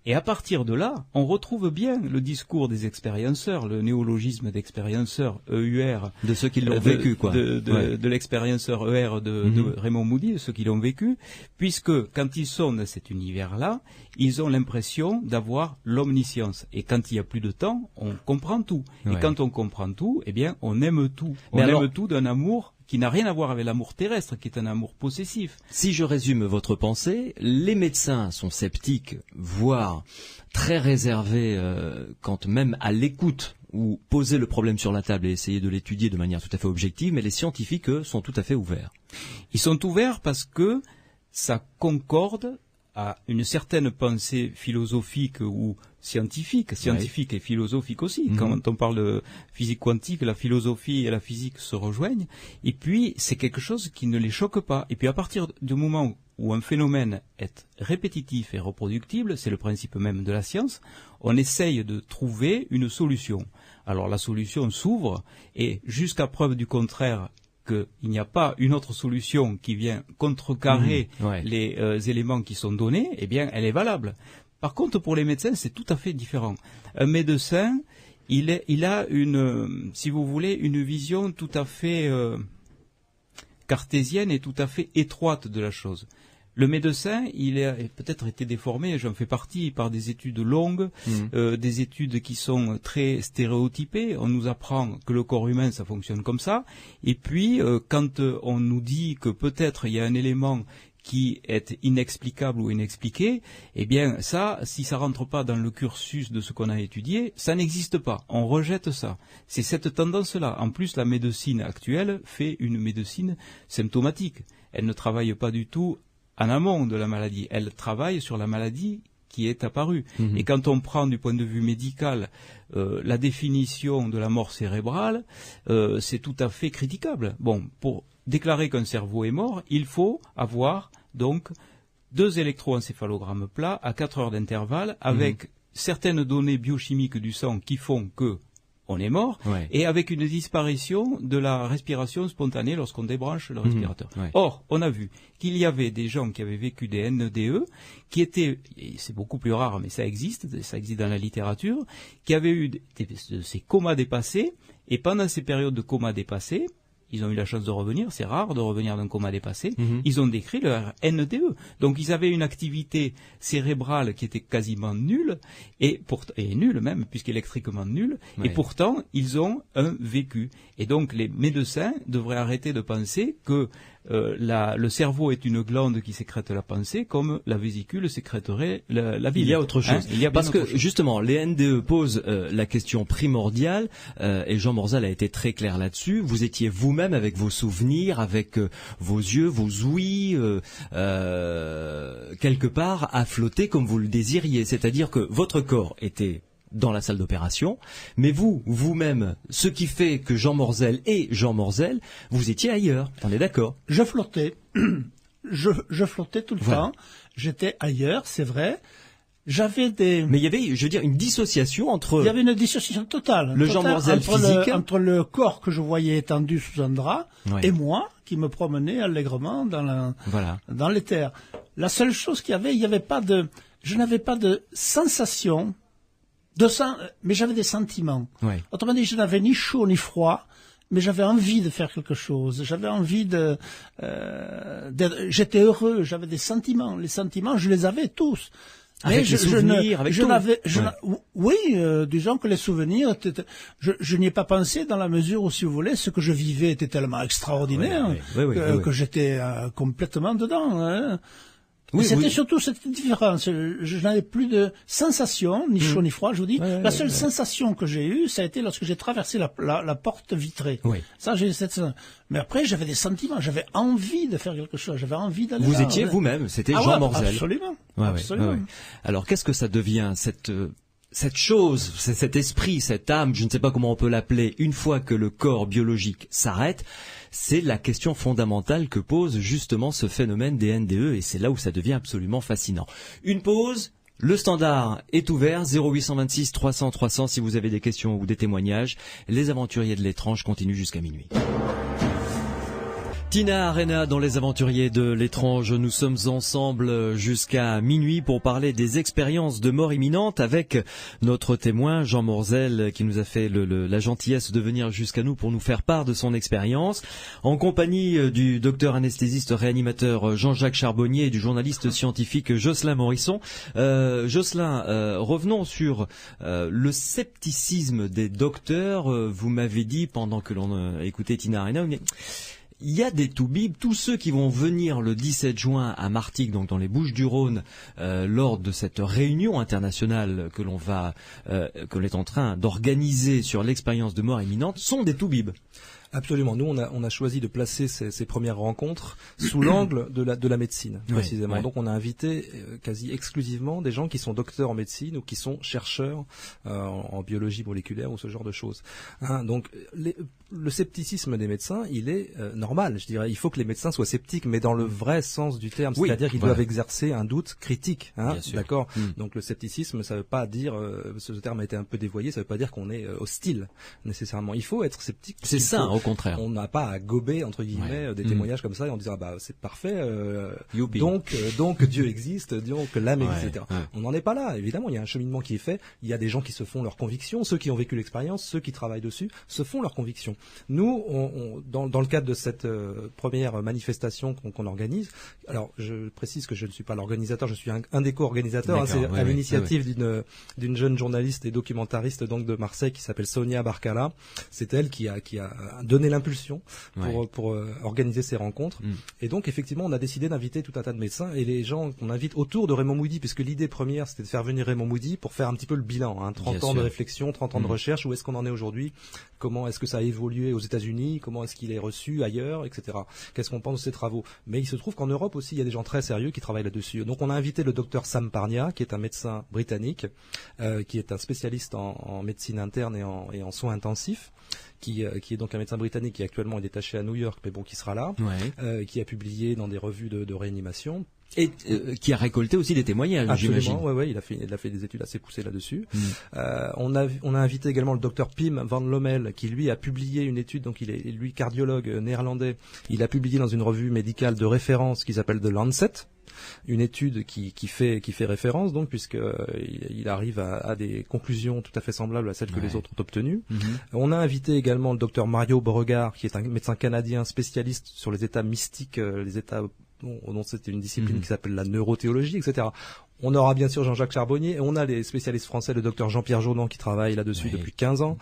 Et à partir de là, on retrouve bien le discours des expérienceurs, le néologisme d'expérienceur EUR. De ceux qui l'ont vécu, quoi. De l'expérienceur ER de Raymond Moody, de ceux qui l'ont vécu, puisque quand ils sont dans cet univers-là, ils ont l'impression d'avoir l'omniscience. Et quand il n'y a plus de temps, on comprend tout. Et quand on comprend tout, eh bien, on aime tout. On aime tout d'un amour qui n'a rien à voir avec l'amour terrestre, qui est un amour possessif. Si je résume votre pensée, les médecins sont sceptiques, voire très réservés quand même à l'écoute ou poser le problème sur la table et essayer de l'étudier de manière tout à fait objective, mais les scientifiques, eux, sont tout à fait ouverts. Ils sont ouverts parce que ça concorde à une certaine pensée philosophique ou scientifique et philosophique aussi. Quand on parle de physique quantique, la philosophie et la physique se rejoignent. Et puis, c'est quelque chose qui ne les choque pas. Et puis, à partir du moment où un phénomène est répétitif et reproductible, c'est le principe même de la science, on essaye de trouver une solution. Alors, la solution s'ouvre et jusqu'à preuve du contraire, qu'il n'y a pas une autre solution qui vient contrecarrer les éléments qui sont donnés, eh bien, elle est valable. Par contre, pour les médecins, c'est tout à fait différent. Un médecin, il a une, si vous voulez, une vision tout à fait cartésienne et tout à fait étroite de la chose. Le médecin, il a peut-être été déformé, j'en fais partie, par des études longues, des études qui sont très stéréotypées. On nous apprend que le corps humain, ça fonctionne comme ça. Et puis, quand on nous dit que peut-être il y a un élément qui est inexplicable ou inexpliqué, eh bien ça, si ça rentre pas dans le cursus de ce qu'on a étudié, ça n'existe pas. On rejette ça. C'est cette tendance-là. En plus, la médecine actuelle fait une médecine symptomatique. Elle ne travaille pas du tout en amont de la maladie. Elle travaille sur la maladie qui est apparue. Et quand on prend du point de vue médical la définition de la mort cérébrale, c'est tout à fait critiquable. Bon, pour déclarer qu'un cerveau est mort, il faut avoir donc 2 électroencéphalogrammes plats à 4 heures d'intervalle avec certaines données biochimiques du sang qui font que on est mort, et avec une disparition de la respiration spontanée lorsqu'on débranche le respirateur. Or, on a vu qu'il y avait des gens qui avaient vécu des NDE, qui étaient, et c'est beaucoup plus rare, mais ça existe dans la littérature, qui avaient eu ces comas dépassés, et pendant ces périodes de coma dépassés, ils ont eu la chance de revenir, c'est rare de revenir d'un coma dépassé, ils ont décrit leur NDE. Donc ils avaient une activité cérébrale qui était quasiment nulle, et nulle même, puisqu'électriquement nulle, et pourtant ils ont un vécu. Et donc les médecins devraient arrêter de penser que le cerveau est une glande qui sécrète la pensée, comme la vésicule sécréterait la bile. Il y a autre chose. Parce que justement, les NDE posent la question primordiale, et Jean Morzal a été très clair là-dessus. Vous étiez vous-même avec vos souvenirs, avec vos yeux, vos ouïes, quelque part à flotter comme vous le désiriez. C'est-à-dire que votre corps était dans la salle d'opération, mais vous-même, ce qui fait que Jean Morzel est Jean Morzel, vous étiez ailleurs, on est d'accord? Je flottais, je flottais tout le temps, j'étais ailleurs, c'est vrai. J'avais des... Mais il y avait, je veux dire, une dissociation entre... Il y avait une dissociation totale. Le Jean Morzel physique. Entre le corps que je voyais étendu sous un drap et moi qui me promenais allègrement dans l'éther. La seule chose qu'il y avait, je n'avais pas de sensation, mais j'avais des sentiments. Autrement dit, je n'avais ni chaud ni froid, mais j'avais envie de faire quelque chose. J'avais envie j'étais heureux, j'avais des sentiments. Les sentiments, je les avais tous. Avec les souvenirs, avec tout. Oui, disons que les souvenirs, je n'y ai pas pensé dans la mesure où, si vous voulez, ce que je vivais était tellement extraordinaire que j'étais complètement dedans. Hein. C'était surtout cette différence. Je n'avais plus de sensation, ni chaud ni froid, je vous dis. La seule sensation que j'ai eue, ça a été lorsque j'ai traversé la porte vitrée. Ça, j'ai eu cette sensation. Mais après, j'avais des sentiments, j'avais envie de faire quelque chose, j'avais envie d'aller Vous étiez vous-même, c'était Jean Morzel. Absolument. Absolument. Alors, qu'est-ce que ça devient, cette cette chose, cet esprit, cette âme, je ne sais pas comment on peut l'appeler, une fois que le corps biologique s'arrête, c'est la question fondamentale que pose justement ce phénomène des NDE, et c'est là où ça devient absolument fascinant. Une pause, le standard est ouvert, 0826 300 300 si vous avez des questions ou des témoignages. Les aventuriers de l'étrange continuent jusqu'à minuit. Tina Arena dans Les Aventuriers de l'étrange. Nous sommes ensemble jusqu'à minuit pour parler des expériences de mort imminente avec notre témoin Jean Morzel qui nous a fait la gentillesse de venir jusqu'à nous pour nous faire part de son expérience, en compagnie du docteur anesthésiste réanimateur Jean-Jacques Charbonnier et du journaliste scientifique Jocelyn Morisson. Jocelyn, revenons sur le scepticisme des docteurs. Vous m'avez dit pendant que l'on écoutait Tina Arena, il y a des toubibs, tous ceux qui vont venir le 17 juin à Martigues, donc dans les Bouches-du-Rhône, lors de cette réunion internationale que l'on est en train d'organiser sur l'expérience de mort imminente, sont des toubibs. Absolument. Nous, on a choisi de placer ces premières rencontres sous l'angle de la médecine, précisément. Ouais. Donc, on a invité quasi exclusivement des gens qui sont docteurs en médecine ou qui sont chercheurs en biologie moléculaire ou ce genre de choses. Donc, le scepticisme des médecins, il est normal. Je dirais, il faut que les médecins soient sceptiques, mais dans le vrai sens du terme, c'est-à-dire qu'ils doivent exercer un doute critique. D'accord. Donc, le scepticisme, ça veut pas dire, ce terme a été un peu dévoyé, ça veut pas dire qu'on est hostile nécessairement. Il faut être sceptique. C'est ça. Au contraire. On n'a pas à gober entre guillemets des témoignages comme ça et en disant c'est parfait donc Dieu existe, donc l'âme existe, etc. On n'en est pas là, évidemment, il y a un cheminement qui est fait, il y a des gens qui se font leurs convictions, ceux qui ont vécu l'expérience, ceux qui travaillent dessus se font leurs convictions. Nous, dans le cadre de cette première manifestation qu'on organise, alors je précise que je ne suis pas l'organisateur, je suis un des co-organisateurs, c'est à l'initiative d'une jeune journaliste et documentariste donc de Marseille qui s'appelle Sonia Barcala. C'est elle qui a donné l'impulsion pour organiser ces rencontres. Et donc effectivement on a décidé d'inviter tout un tas de médecins et les gens qu'on invite autour de Raymond Moody, puisque l'idée première c'était de faire venir Raymond Moody pour faire un petit peu le bilan, 30 ans de réflexion, 30 ans de recherche, où est-ce qu'on en est aujourd'hui, comment est-ce que ça a évolué aux États-Unis, comment est-ce qu'il est reçu ailleurs, etc. Qu'est-ce qu'on pense de ces travaux. Mais il se trouve qu'en Europe aussi il y a des gens très sérieux qui travaillent là-dessus. Donc on a invité le docteur Sam Parnia, qui est un médecin britannique, qui est un spécialiste en médecine interne et en soins intensifs, qui est donc un médecin britannique qui actuellement est détaché à New York, mais bon, qui sera là, qui a publié dans des revues de réanimation. Et qui a récolté aussi des témoignages, j'imagine. Absolument, il a fait des études assez poussées là-dessus. On a invité également le docteur Pim van Lommel, qui lui a publié une étude, donc il est lui cardiologue néerlandais. Il a publié dans une revue médicale de référence qui s'appelle The Lancet, une étude qui fait référence, donc, puisque il arrive à des conclusions tout à fait semblables à celles que les autres ont obtenues. On a invité également le docteur Mario Beauregard, qui est un médecin canadien spécialiste sur les états mystiques, les états dont c'était une discipline qui s'appelle la neurothéologie, etc. On aura bien sûr Jean-Jacques Charbonnier, et on a les spécialistes français, le docteur Jean-Pierre Jaudan qui travaille là-dessus depuis 15 ans.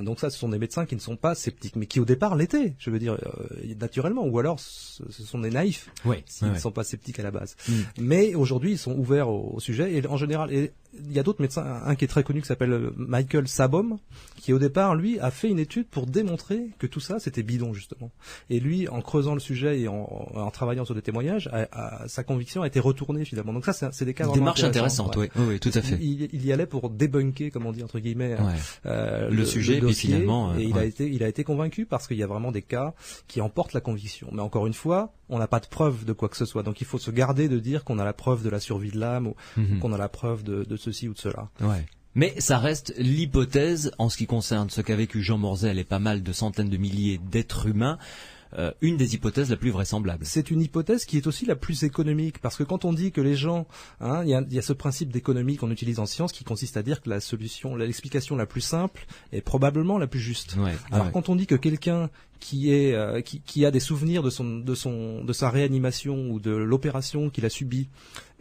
Donc ça, ce sont des médecins qui ne sont pas sceptiques, mais qui au départ l'étaient, je veux dire, naturellement, ou alors ce sont des naïfs s'ils ne sont pas sceptiques à la base. Mais aujourd'hui, ils sont ouverts au sujet, et en général, il y a d'autres médecins, un qui est très connu qui s'appelle Michael Sabom, qui au départ, lui, a fait une étude pour démontrer que tout ça, c'était bidon, justement. Et lui, en creusant le sujet et en travaillant sur des témoignages, sa conviction a été retournée, finalement. Donc ça, c'est des cas vraiment démarche intéressante, oui, tout à fait. Il y allait pour débunker, comme on dit entre guillemets, le sujet, dossier, puis finalement, et il a été convaincu parce qu'il y a vraiment des cas qui emportent la conviction. Mais encore une fois, on n'a pas de preuve de quoi que ce soit. Donc il faut se garder de dire qu'on a la preuve de la survie de l'âme ou qu'on a la preuve de ceci ou de cela. Mais ça reste l'hypothèse en ce qui concerne ce qu'a vécu Jean Morzel et pas mal de centaines de milliers d'êtres humains. Une des hypothèses la plus vraisemblable. C'est une hypothèse qui est aussi la plus économique, parce que quand on dit que les gens, il y a ce principe d'économie qu'on utilise en science qui consiste à dire que l'explication la plus simple est probablement la plus juste. Alors quand on dit que quelqu'un qui a des souvenirs de sa réanimation ou de l'opération qu'il a subie,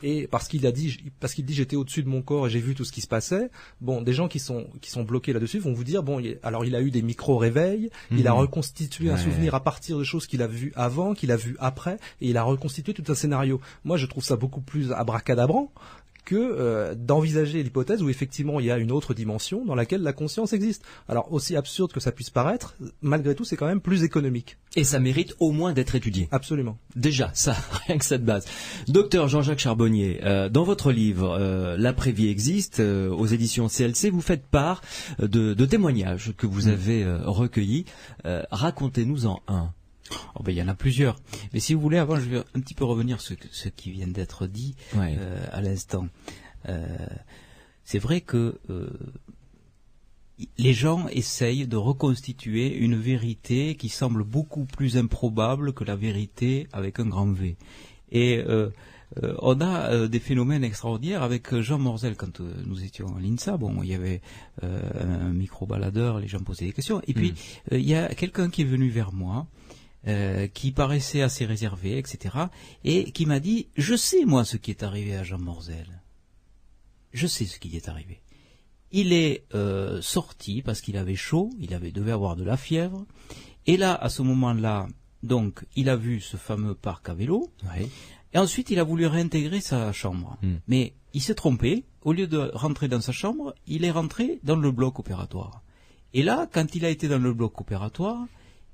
et parce qu'il dit j'étais au-dessus de mon corps et j'ai vu tout ce qui se passait, bon, des gens qui sont bloqués là-dessus vont vous dire alors il a eu des micro-réveils, il a reconstitué un souvenir à partir de choses qu'il a vues avant, qu'il a vues après, et il a reconstitué tout un scénario. Moi je trouve ça beaucoup plus abracadabrant que d'envisager l'hypothèse où effectivement il y a une autre dimension dans laquelle la conscience existe. Alors aussi absurde que ça puisse paraître, malgré tout c'est quand même plus économique. Et ça mérite au moins d'être étudié. Absolument. Déjà, ça, rien que cette base. Docteur Jean-Jacques Charbonnier, dans votre livre L'après-vie existe, aux éditions CLC, vous faites part de témoignages que vous avez recueillis. Racontez-nous-en un. Oh ben, il y en a plusieurs. Mais si vous voulez, avant, je vais un petit peu revenir sur ce qui vient d'être dit à l'instant. C'est vrai que les gens essayent de reconstituer une vérité qui semble beaucoup plus improbable que la vérité avec un grand V. Et on a des phénomènes extraordinaires avec Jean Morzel quand nous étions à l'INSA. Bon, il y avait un micro-baladeur, les gens posaient des questions. Et puis, il y a quelqu'un qui est venu vers moi, qui paraissait assez réservé, etc. Et qui m'a dit, je sais moi ce qui est arrivé à Jean Morzel. Je sais ce qui y est arrivé. Il est sorti parce qu'il avait chaud, devait avoir de la fièvre. Et là, à ce moment-là, donc, il a vu ce fameux parc à vélo. Oui. Et ensuite, il a voulu réintégrer sa chambre. Mais il s'est trompé. Au lieu de rentrer dans sa chambre, il est rentré dans le bloc opératoire. Et là, quand il a été dans le bloc opératoire,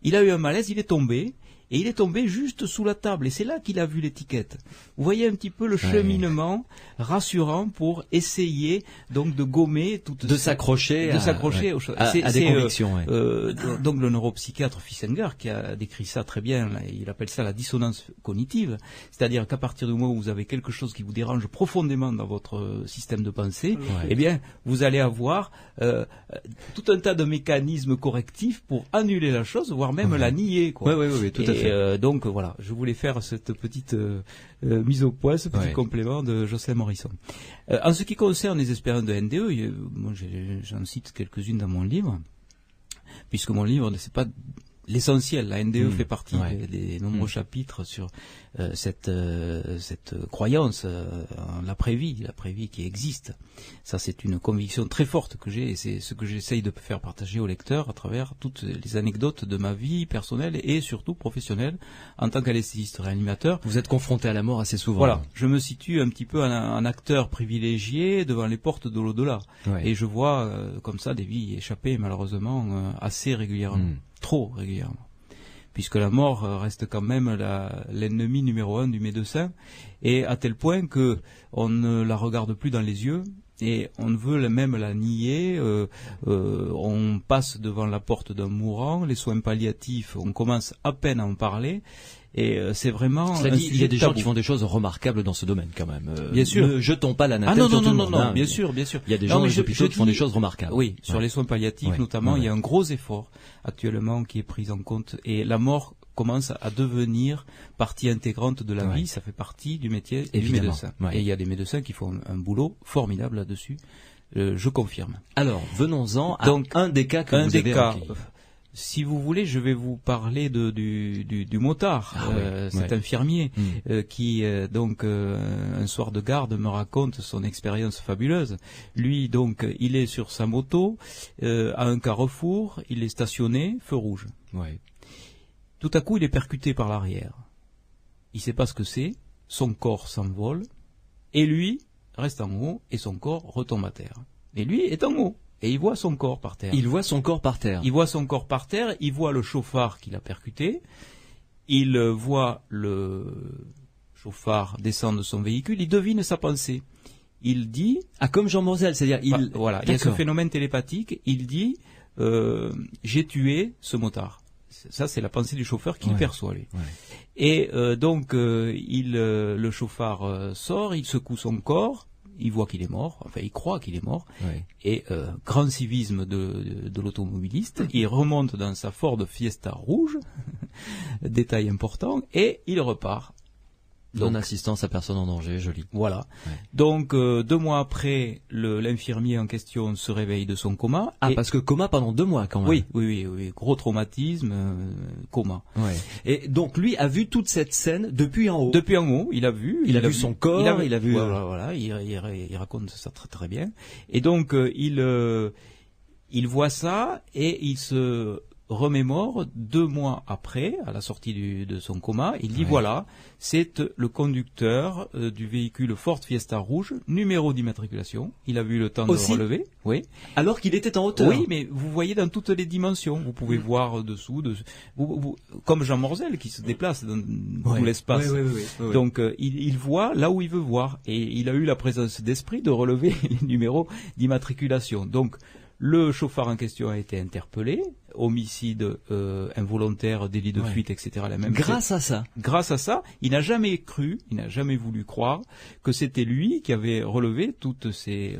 il a eu un malaise, il est tombé, et il est tombé juste sous la table. Et c'est là qu'il a vu l'étiquette. Vous voyez un petit peu le cheminement rassurant pour essayer donc de gommer toute de s'accrocher aux choses. À des convictions. Donc le neuropsychiatre Fissinger qui a décrit ça très bien. Là, il appelle ça la dissonance cognitive, c'est-à-dire qu'à partir du moment où vous avez quelque chose qui vous dérange profondément dans votre système de pensée, eh bien vous allez avoir tout un tas de mécanismes correctifs pour annuler la chose, voire même la nier. Quoi. Oui, tout à fait. Donc voilà, je voulais faire cette petite mise au point, ce petit complément de Jocelyn Morisson. En ce qui concerne les expériences de NDE, moi j'en cite quelques-unes dans mon livre, puisque mon livre, c'est pas l'essentiel. La NDE fait partie des nombreux chapitres sur cette croyance en l'après-vie qui existe. Ça, c'est une conviction très forte que j'ai, et c'est ce que j'essaye de faire partager aux lecteurs à travers toutes les anecdotes de ma vie personnelle et surtout professionnelle en tant qu'anesthésiste réanimateur. Vous êtes confronté à la mort assez souvent. Voilà, je me situe un petit peu en acteur privilégié devant les portes de l'au-delà. Et je vois comme ça des vies échapper malheureusement assez régulièrement. Trop régulièrement, puisque la mort reste quand même l'ennemi numéro 1 du médecin, et à tel point que on ne la regarde plus dans les yeux et on veut même la nier. On passe devant la porte d'un mourant, les soins palliatifs, on commence à peine à en parler. Et c'est vraiment. Cela dit, il y a des gens qui font des choses remarquables dans ce domaine quand même. Bien sûr. Ne jetons pas l'anathème sur tout le monde. Non, bien sûr. Il y a des gens dans les hôpitaux qui font des choses remarquables. Oui, sur les soins palliatifs notamment, il y a un gros effort actuellement qui est pris en compte, et la mort commence à devenir partie intégrante de la vie. Ça fait partie du métier du médecin. Et il y a des médecins qui font un boulot formidable là-dessus. Je confirme. Alors, venons-en à un des cas que vous avez recueilli. Si vous voulez, je vais vous parler du motard, cet infirmier qui donc un soir de garde me raconte son expérience fabuleuse. Lui donc, il est sur sa moto à un carrefour, il est stationné, feu rouge. Tout à coup, il est percuté par l'arrière. Il ne sait pas ce que c'est, son corps s'envole et lui reste en haut et son corps retombe à terre. Et lui est en haut. Et il voit son corps par terre. Il voit son corps par terre. Il voit son corps par terre, il voit le chauffard qui l'a percuté, il voit le chauffard descendre de son véhicule, il devine sa pensée. Il dit... Ah, comme Jean Morzel, c'est-à-dire... il y a ce phénomène télépathique, il dit j'ai tué ce motard. Ça, c'est la pensée du chauffeur qu'il perçoit, lui. Et donc, le chauffard sort, il secoue son corps, il voit qu'il est mort, enfin il croit qu'il est mort, et grand civisme de l'automobiliste, il remonte dans sa Ford Fiesta rouge, détail important, et il repart. Non-assistance à personne en danger, joli. Voilà. Donc 2 mois après, l'infirmier en question se réveille de son coma. Ah, parce que coma pendant 2 mois quand même. Oui. Gros traumatisme, coma. Et donc lui a vu toute cette scène depuis en haut. Depuis en haut, il a vu. Il a vu son corps, il a vu... Voilà, il raconte ça très très bien. Et donc il voit ça et il se remémore 2 mois après, à la sortie de son coma, il dit voilà, c'est le conducteur du véhicule Ford Fiesta rouge, numéro d'immatriculation. Il a eu le temps de relever. Oui. Alors qu'il était en hauteur. Oui, mais vous voyez dans toutes les dimensions. Vous pouvez voir dessous, comme Jean Morzel qui se déplace dans tout l'espace. Oui. Donc il voit là où il veut voir. Et il a eu la présence d'esprit de relever les numéros d'immatriculation. Donc le chauffard en question a été interpellé, homicide involontaire, délit de fuite, etc. Grâce à ça, il n'a jamais cru, il n'a jamais voulu croire que c'était lui qui avait relevé tous ces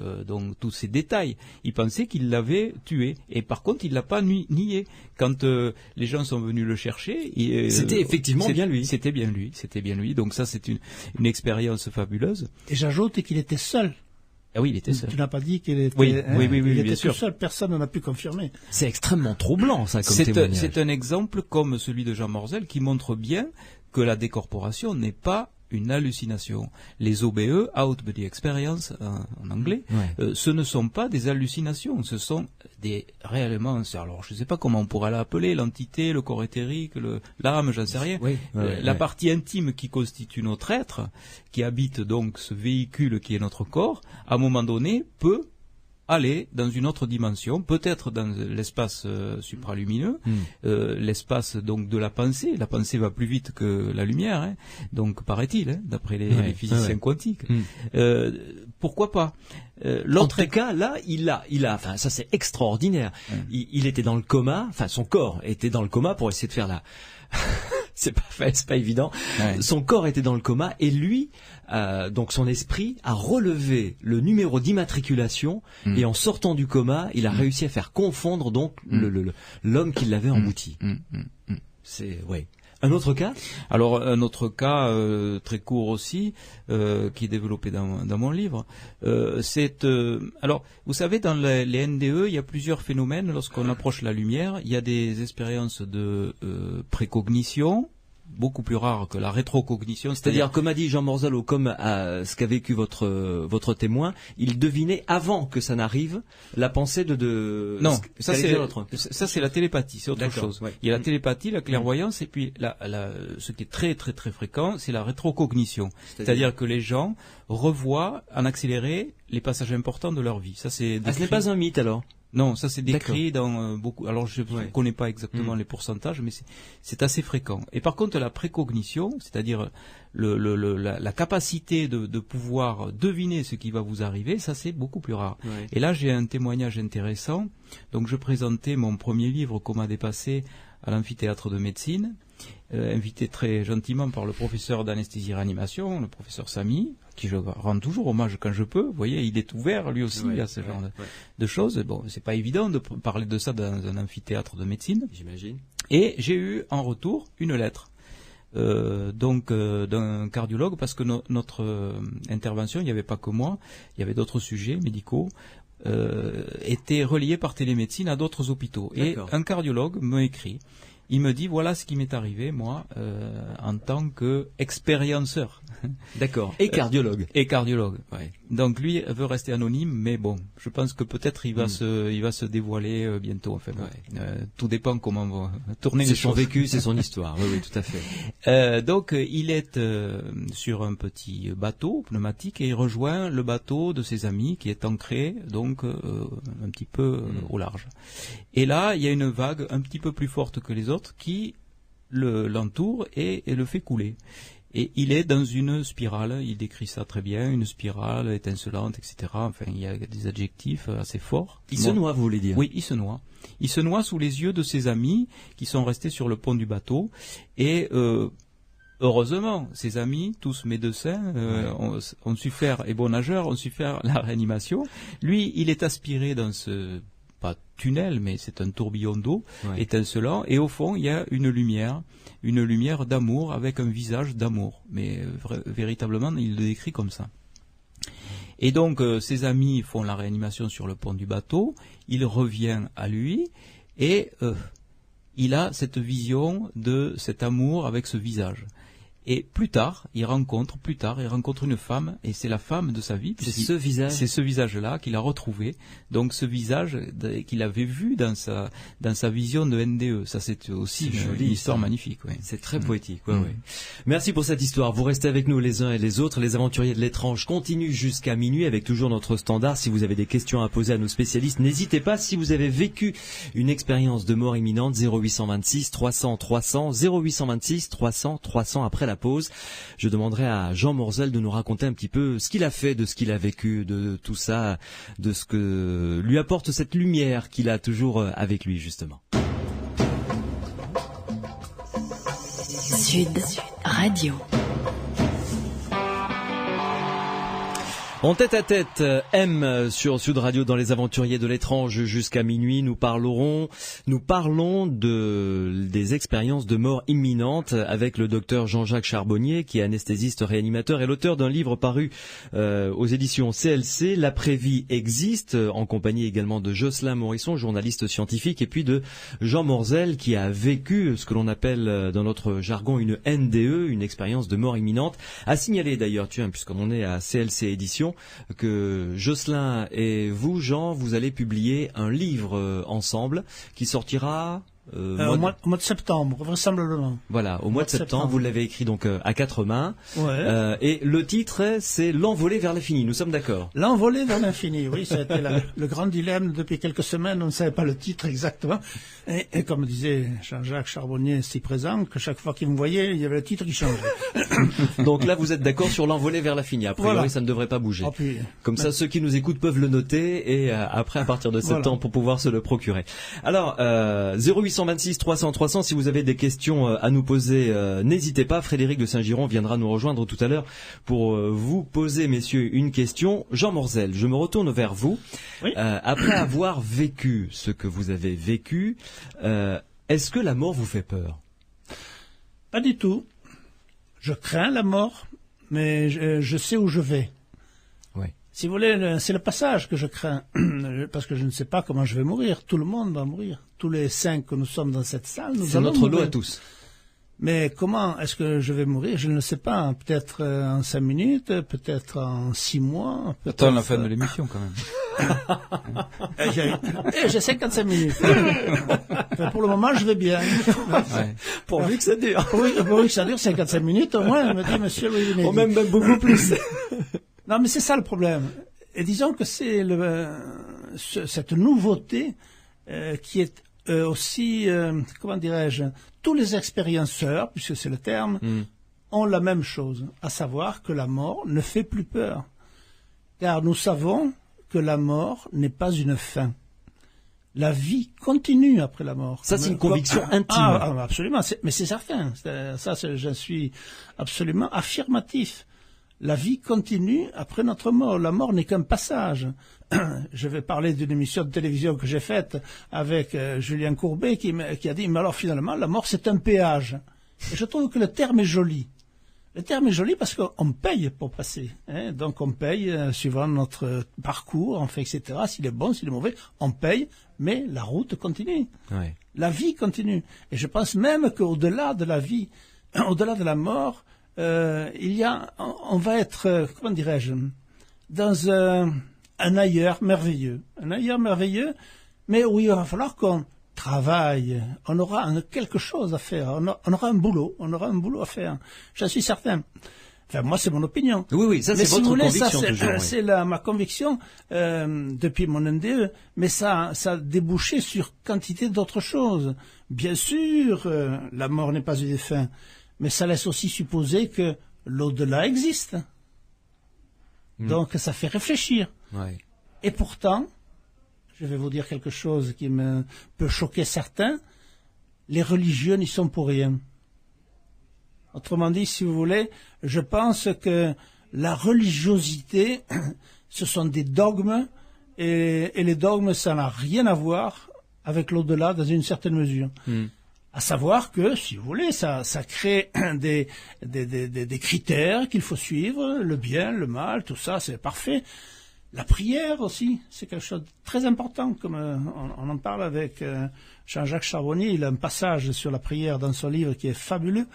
détails. Il pensait qu'il l'avait tué. Et par contre, il l'a pas nié. Quand les gens sont venus le chercher, c'était effectivement bien lui. C'était bien lui. Donc ça, c'est une expérience fabuleuse. Et j'ajoute qu'il était seul. Ah oui, il était seul. Tu n'as pas dit qu'il était, oui, il était bien sûr. tout seul, personne n'en a pu confirmer. C'est extrêmement troublant, ça, comme témoignage. C'est un exemple comme celui de Jean Morzel qui montre bien que la décorporation n'est pas une hallucination. Les OBE, Out Body Experience en anglais, ce ne sont pas des hallucinations, ce sont réellement, alors je ne sais pas comment on pourrait l'appeler, l'entité, le corps éthérique, l'âme, j'en sais rien. La partie intime qui constitue notre être, qui habite donc ce véhicule qui est notre corps, à un moment donné peut aller dans une autre dimension, peut-être dans l'espace supralumineux, l'espace donc de la pensée. La pensée va plus vite que la lumière, hein, donc paraît-il, d'après les physiciens quantiques. Pourquoi pas L'autre cas, là, il a, enfin, ça c'est extraordinaire. Il était dans le coma, enfin son corps était dans le coma pour essayer de faire la. C'est pas évident. Son corps était dans le coma et lui, donc son esprit a relevé le numéro d'immatriculation et en sortant du coma, il a réussi à faire confondre donc l'homme qui l'avait englouti. C'est Un autre cas ? Alors un autre cas très court aussi, qui est développé dans mon livre, alors vous savez dans les NDE il y a plusieurs phénomènes lorsqu'on approche la lumière. Il y a des expériences de précognition, beaucoup plus rares que la rétrocognition. C'est-à-dire, comme a dit Jean Morzel, ou comme ce qu'a vécu votre témoin, il devinait avant que ça n'arrive la pensée de... Non, ça c'est la télépathie, c'est autre chose. Il y a la télépathie, la clairvoyance, et puis ce qui est très très très fréquent, c'est la rétrocognition. C'est-à-dire que les gens revoient en accéléré les passages importants de leur vie. Ça c'est. Ce n'est pas un mythe alors ? Non, ça c'est décrit dans beaucoup. Alors je ne connais pas exactement les pourcentages, mais c'est assez fréquent. Et par contre, la précognition, c'est-à-dire la capacité de pouvoir deviner ce qui va vous arriver, ça c'est beaucoup plus rare. Et là, j'ai un témoignage intéressant. Donc, je présentais mon premier livre, Coma dépassé, à l'amphithéâtre de médecine, invité très gentiment par le professeur d'anesthésie-réanimation, le professeur Samy, à qui je rends toujours hommage quand je peux. Vous voyez, il est ouvert lui aussi à ce genre de choses. Bon, c'est pas évident de parler de ça dans un amphithéâtre de médecine. J'imagine. Et j'ai eu en retour une lettre, d'un cardiologue, parce que notre intervention, il n'y avait pas que moi, il y avait d'autres sujets médicaux, étaient reliés par télémédecine à d'autres hôpitaux. D'accord. Et un cardiologue m'a écrit. Il me dit, voilà ce qui m'est arrivé, moi, en tant qu'expérienceur. D'accord. Et cardiologue. Et cardiologue, ouais. Donc lui veut rester anonyme, mais bon, je pense que peut-être il va se dévoiler bientôt. Enfin, tout dépend comment on va tourner les choses. C'est son vécu, c'est son histoire. Oui, tout à fait. Donc il est sur un petit bateau pneumatique et il rejoint le bateau de ses amis qui est ancré donc un petit peu au large. Et là, il y a une vague un petit peu plus forte que les autres qui l'entoure et le fait couler. Et il est dans une spirale, il décrit ça très bien, une spirale étincelante, etc. Enfin, il y a des adjectifs assez forts. Il se noie, vous voulez dire ? Oui, il se noie. Il se noie sous les yeux de ses amis qui sont restés sur le pont du bateau. Et heureusement, ses amis, tous médecins, ont su faire, et bons nageurs, ont su faire la réanimation. Lui, il est aspiré dans ce... pas tunnel, mais c'est un tourbillon d'eau étincelant, et au fond, il y a une lumière d'amour avec un visage d'amour, mais véritablement, il le décrit comme ça. Et donc, ses amis font la réanimation sur le pont du bateau, il revient à lui, et il a cette vision de cet amour avec ce visage. Et plus tard, il rencontre une femme, et c'est la femme de sa vie. C'est ce visage. C'est ce visage-là qu'il a retrouvé. Donc ce visage qu'il avait vu dans sa vision de NDE. Ça, c'est aussi une histoire magnifique. Ouais. C'est très poétique. Ouais, ouais. Merci pour cette histoire. Vous restez avec nous les uns et les autres. Les aventuriers de l'étrange continuent jusqu'à minuit avec toujours notre standard. Si vous avez des questions à poser à nos spécialistes, n'hésitez pas. Si vous avez vécu une expérience de mort imminente, 0826 300 300, 0826 300 300 après la pause. Je demanderai à Jean Morzel de nous raconter un petit peu ce qu'il a fait, de ce qu'il a vécu, de tout ça, de ce que lui apporte cette lumière qu'il a toujours avec lui, justement. Sud Radio. En tête à tête, M sur Sud Radio dans les aventuriers de l'étrange jusqu'à minuit. Nous parlons des expériences de mort imminente avec le docteur Jean-Jacques Charbonnier, qui est anesthésiste réanimateur et l'auteur d'un livre paru aux éditions CLC. L'après-vie existe, en compagnie également de Jocelyn Morisson, journaliste scientifique, et puis de Jean Morzel, qui a vécu ce que l'on appelle dans notre jargon une NDE, une expérience de mort imminente. À signaler d'ailleurs, puisqu'on est à CLC Éditions, que Jocelyn et vous, Jean, vous allez publier un livre ensemble qui sortira au mois de septembre, vraisemblablement. Voilà, au mois de septembre. Vous l'avez écrit donc à quatre mains. Ouais. Et le titre, c'est L'envolée vers l'infini. Nous sommes d'accord? L'envolée vers l'infini, oui, ça a été le grand dilemme depuis quelques semaines. On ne savait pas le titre exactement. Et comme disait Jean-Jacques Charbonnier, si présent, que chaque fois qu'il me voyait, il y avait le titre qui changeait. Donc là, vous êtes d'accord sur L'envolée vers l'infini. A priori, ça ne devrait pas bouger. Comme ça, ceux qui nous écoutent peuvent le noter et après, à partir de septembre, pour pouvoir se le procurer. Alors, 0826 300 300, si vous avez des questions à nous poser, n'hésitez pas. Frédéric de Saint-Giron viendra nous rejoindre tout à l'heure pour vous poser, messieurs, une question. Jean Morzel, je me retourne vers vous. Oui. Après avoir vécu ce que vous avez vécu, est-ce que la mort vous fait peur? Pas du tout. Je crains la mort, mais je sais où je vais. Oui. Si vous voulez, c'est le passage que je crains, parce que je ne sais pas comment je vais mourir. Tout le monde va mourir. Tous les 5 que nous sommes dans cette salle, nous allons mourir. C'est notre lot à tous. Mais comment est-ce que je vais mourir? Je ne le sais pas. Peut-être en 5 minutes, peut-être en 6 mois. Attends la fin de l'émission quand même. J'ai 55 minutes. Enfin, pour le moment, je vais bien. Ouais. Pourvu que ça dure. Pourvu que ça dure 55 minutes, au moins, me dit monsieur Louis Vénédy. Oh, même beaucoup plus. Non, mais c'est ça le problème. Et disons que c'est cette nouveauté qui est aussi, comment dirais-je, tous les expérienceurs, puisque c'est le terme, ont la même chose, à savoir que la mort ne fait plus peur. Car nous savons que la mort n'est pas une fin. La vie continue après la mort. Ça, c'est une conviction intime. Absolument, mais c'est certain. Ça, j'en suis absolument affirmatif. La vie continue après notre mort. La mort n'est qu'un passage. Je vais parler d'une émission de télévision que j'ai faite avec Julien Courbet qui a dit, mais alors finalement, la mort c'est un péage. Et je trouve que le terme est joli. Le terme est joli parce qu'on paye pour passer. Hein. Donc on paye suivant notre parcours, on fait etc. S'il est bon, s'il est mauvais, on paye, mais la route continue. Ouais. La vie continue. Et je pense même qu'au-delà de la vie, au-delà de la mort, on va être, comment dirais-je, dans un ailleurs merveilleux. Un ailleurs merveilleux, mais où il va falloir qu'on travaille. On aura quelque chose à faire. On aura un boulot à faire. J'en suis certain. Enfin, moi, c'est mon opinion. Oui, ça, c'est votre conviction toujours. C'est ma conviction depuis mon NDE, mais ça a débouché sur quantité d'autres choses. Bien sûr, la mort n'est pas une fin. Mais ça laisse aussi supposer que l'au-delà existe. Donc ça fait réfléchir. Ouais. Et pourtant, je vais vous dire quelque chose qui peut choquer certains, les religieux n'y sont pour rien. Autrement dit, si vous voulez, je pense que la religiosité, ce sont des dogmes, et les dogmes, ça n'a rien à voir avec l'au-delà dans une certaine mesure. À savoir que, si vous voulez, ça crée des critères qu'il faut suivre, le bien, le mal, tout ça, c'est parfait. La prière aussi, c'est quelque chose de très important, comme on en parle avec Jean-Jacques Charbonnier. Il a un passage sur la prière dans son livre qui est fabuleux.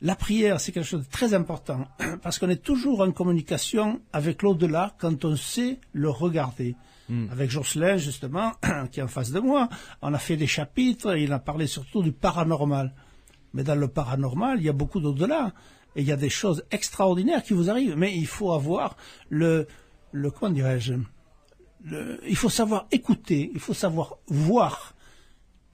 La prière, c'est quelque chose de très important, parce qu'on est toujours en communication avec l'au-delà quand on sait le regarder. Avec Jocelyn, justement, qui est en face de moi, on a fait des chapitres, et il a parlé surtout du paranormal. Mais dans le paranormal, il y a beaucoup d'au-delà, et il y a des choses extraordinaires qui vous arrivent, mais il faut avoir comment dirais-je, il faut savoir écouter, il faut savoir voir.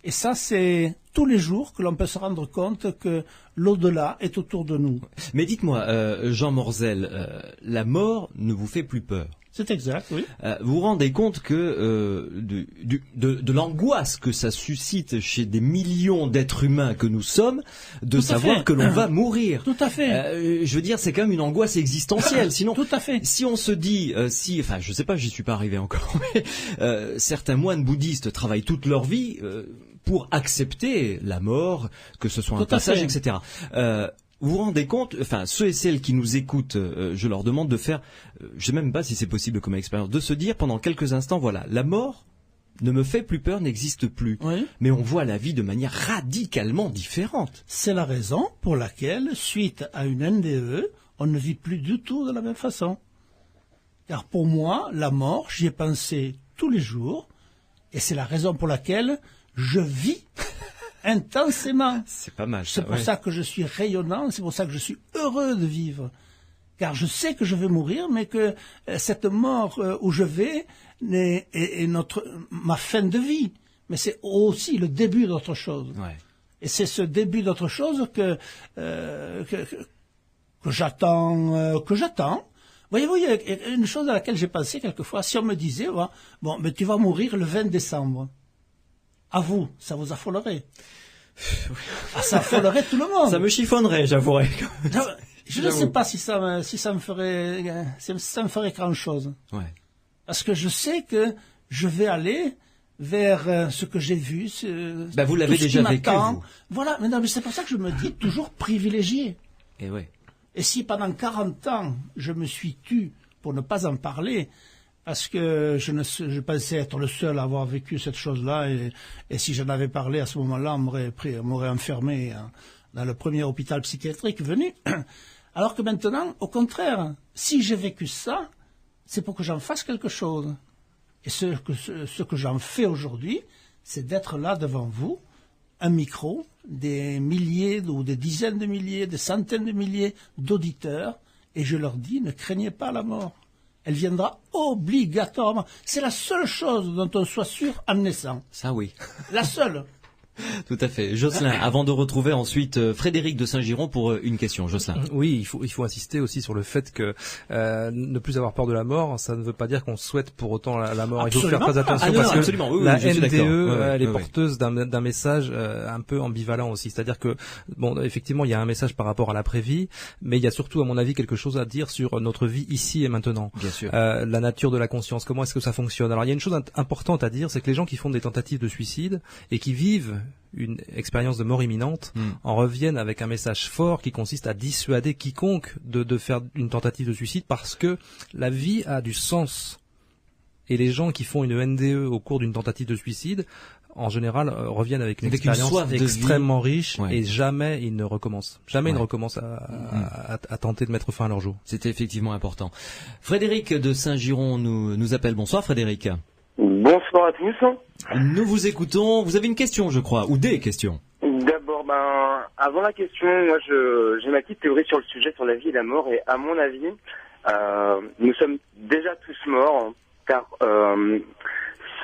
Et ça, c'est tous les jours que l'on peut se rendre compte que l'au-delà est autour de nous. Mais dites-moi, Jean Morzel, la mort ne vous fait plus peur? C'est exact, oui. Vous vous rendez compte que de l'angoisse que ça suscite chez des millions d'êtres humains que nous sommes, de savoir que l'on va mourir. Tout à fait. Je veux dire, c'est quand même une angoisse existentielle. Sinon, tout à fait. Si on se dit, enfin, je sais pas, j'y suis pas arrivé encore, mais certains moines bouddhistes travaillent toute leur vie pour accepter la mort, que ce soit un passage, etc. Vous vous rendez compte, enfin, ceux et celles qui nous écoutent, je leur demande de faire, je sais même pas si c'est possible comme expérience, de se dire pendant quelques instants, voilà, la mort ne me fait plus peur, n'existe plus. Oui. Mais on voit la vie de manière radicalement différente. C'est la raison pour laquelle, suite à une NDE, on ne vit plus du tout de la même façon. Car pour moi, la mort, j'y ai pensé tous les jours, et c'est la raison pour laquelle je vis intensément. C'est pas mal. C'est pour ça que je suis rayonnant, c'est pour ça que je suis heureux de vivre. Car je sais que je vais mourir, mais que cette mort où je vais est ma fin de vie. Mais c'est aussi le début d'autre chose. Ouais. Et c'est ce début d'autre chose que j'attends. Voyez-vous, il y a une chose à laquelle j'ai pensé quelquefois. Si on me disait, bon, mais tu vas mourir le 20 décembre. À vous, ça vous affolerait. Ça affolerait tout le monde. Ça me chiffonnerait, j'avouerais. Je ne sais pas si ça me ferait grand chose. Ouais. Parce que je sais que je vais aller vers ce que j'ai vu. Vous l'avez déjà vécu, vous. Voilà, mais non, mais c'est pour ça que je me dis toujours privilégié. Et ouais. Et si pendant 40 ans, je me suis tu pour ne pas en parler, parce que je pensais être le seul à avoir vécu cette chose-là, et si j'en avais parlé à ce moment-là, on m'aurait enfermé dans le premier hôpital psychiatrique venu. Alors que maintenant, au contraire, si j'ai vécu ça, c'est pour que j'en fasse quelque chose. Et ce que j'en fais aujourd'hui, c'est d'être là devant vous, un micro, des milliers ou des dizaines de milliers, des centaines de milliers d'auditeurs, et je leur dis, ne craignez pas la mort. Elle viendra obligatoirement. C'est la seule chose dont on soit sûr en naissant. Ça oui. La seule. Tout à fait. Jocelyn, avant de retrouver ensuite Frédéric de Saint-Giron pour une question. Jocelyn. Oui, il faut insister aussi sur le fait que ne plus avoir peur de la mort, ça ne veut pas dire qu'on souhaite pour autant la mort. Absolument. Il faut faire très attention parce que absolument. Oui, la je suis NDE, elle est porteuse d'un message un peu ambivalent aussi. C'est-à-dire que, bon, effectivement, il y a un message par rapport à l'après-vie, mais il y a surtout, à mon avis, quelque chose à dire sur notre vie ici et maintenant. Bien sûr. La nature de la conscience, comment est-ce que ça fonctionne. Alors, il y a une chose importante à dire, c'est que les gens qui font des tentatives de suicide et qui vivent une expérience de mort imminente en reviennent avec un message fort qui consiste à dissuader quiconque de faire une tentative de suicide parce que la vie a du sens. Et les gens qui font une NDE au cours d'une tentative de suicide, en général, reviennent avec une expérience extrêmement riche et jamais ils ne recommencent. Jamais ils ne recommencent à tenter de mettre fin à leur jour. C'était effectivement important. Frédéric de Saint-Giron nous appelle. Bonsoir Frédéric. Bonsoir à tous. Nous vous écoutons. Vous avez une question, je crois, ou des questions. D'abord, avant la question, moi, j'ai ma petite théorie sur le sujet, sur la vie et la mort. Et à mon avis, nous sommes déjà tous morts, car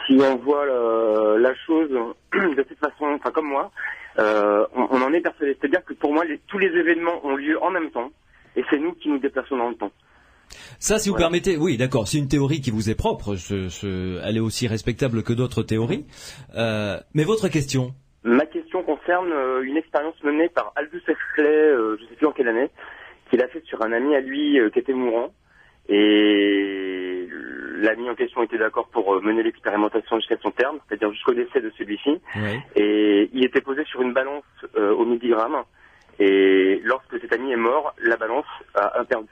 si on voit la chose de cette façon, enfin comme moi, on en est persuadé. C'est-à-dire que pour moi, tous les événements ont lieu en même temps, et c'est nous qui nous déplaçons dans le temps. Ça, si vous permettez, oui, d'accord, c'est une théorie qui vous est propre, elle est aussi respectable que d'autres théories. Mais votre question? Ma question concerne une expérience menée par Aldous Huxley, je ne sais plus en quelle année, qu'il a fait sur un ami à lui qui était mourant. Et l'ami en question était d'accord pour mener l'expérimentation jusqu'à son terme, c'est-à-dire jusqu'au décès de celui-ci. Oui. Et il était posé sur une balance au milligramme. Et lorsque cet ami est mort, la balance a perdu,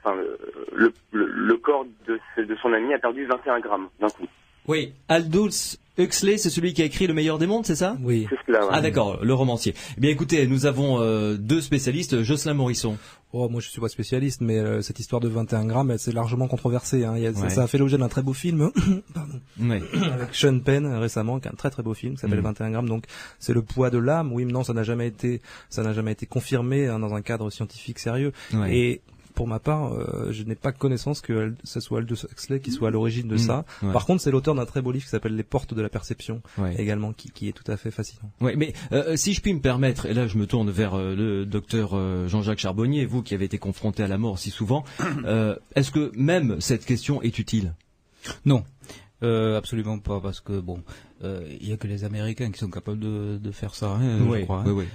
le corps de son ami a perdu 21 grammes d'un coup. Oui, Aldous Huxley, c'est celui qui a écrit Le meilleur des mondes, c'est ça? Oui. C'est cela, ouais. Ah d'accord, le romancier. Eh bien écoutez, nous avons deux spécialistes, Jocelyn Morisson. Oh, moi je suis pas spécialiste, mais cette histoire de 21 grammes, c'est largement controversé. Hein. Ça a fait l'objet d'un très beau film pardon, avec Sean Penn récemment, qui est un très très beau film qui s'appelle 21 grammes. Donc c'est le poids de l'âme. Oui, mais non, ça n'a jamais été confirmé dans un cadre scientifique sérieux. Ouais. Et pour ma part, je n'ai pas connaissance que ce soit Aldous Huxley qui soit à l'origine de ça. Ouais. Par contre, c'est l'auteur d'un très beau livre qui s'appelle Les Portes de la Perception, également, qui est tout à fait fascinant. Oui, mais si je puis me permettre, et là je me tourne vers le docteur Jean-Jacques Charbonnier, vous qui avez été confronté à la mort si souvent, est-ce que même cette question est utile? Non, absolument pas, parce que bon, il y a que les Américains qui sont capables de faire ça, je crois. Oui.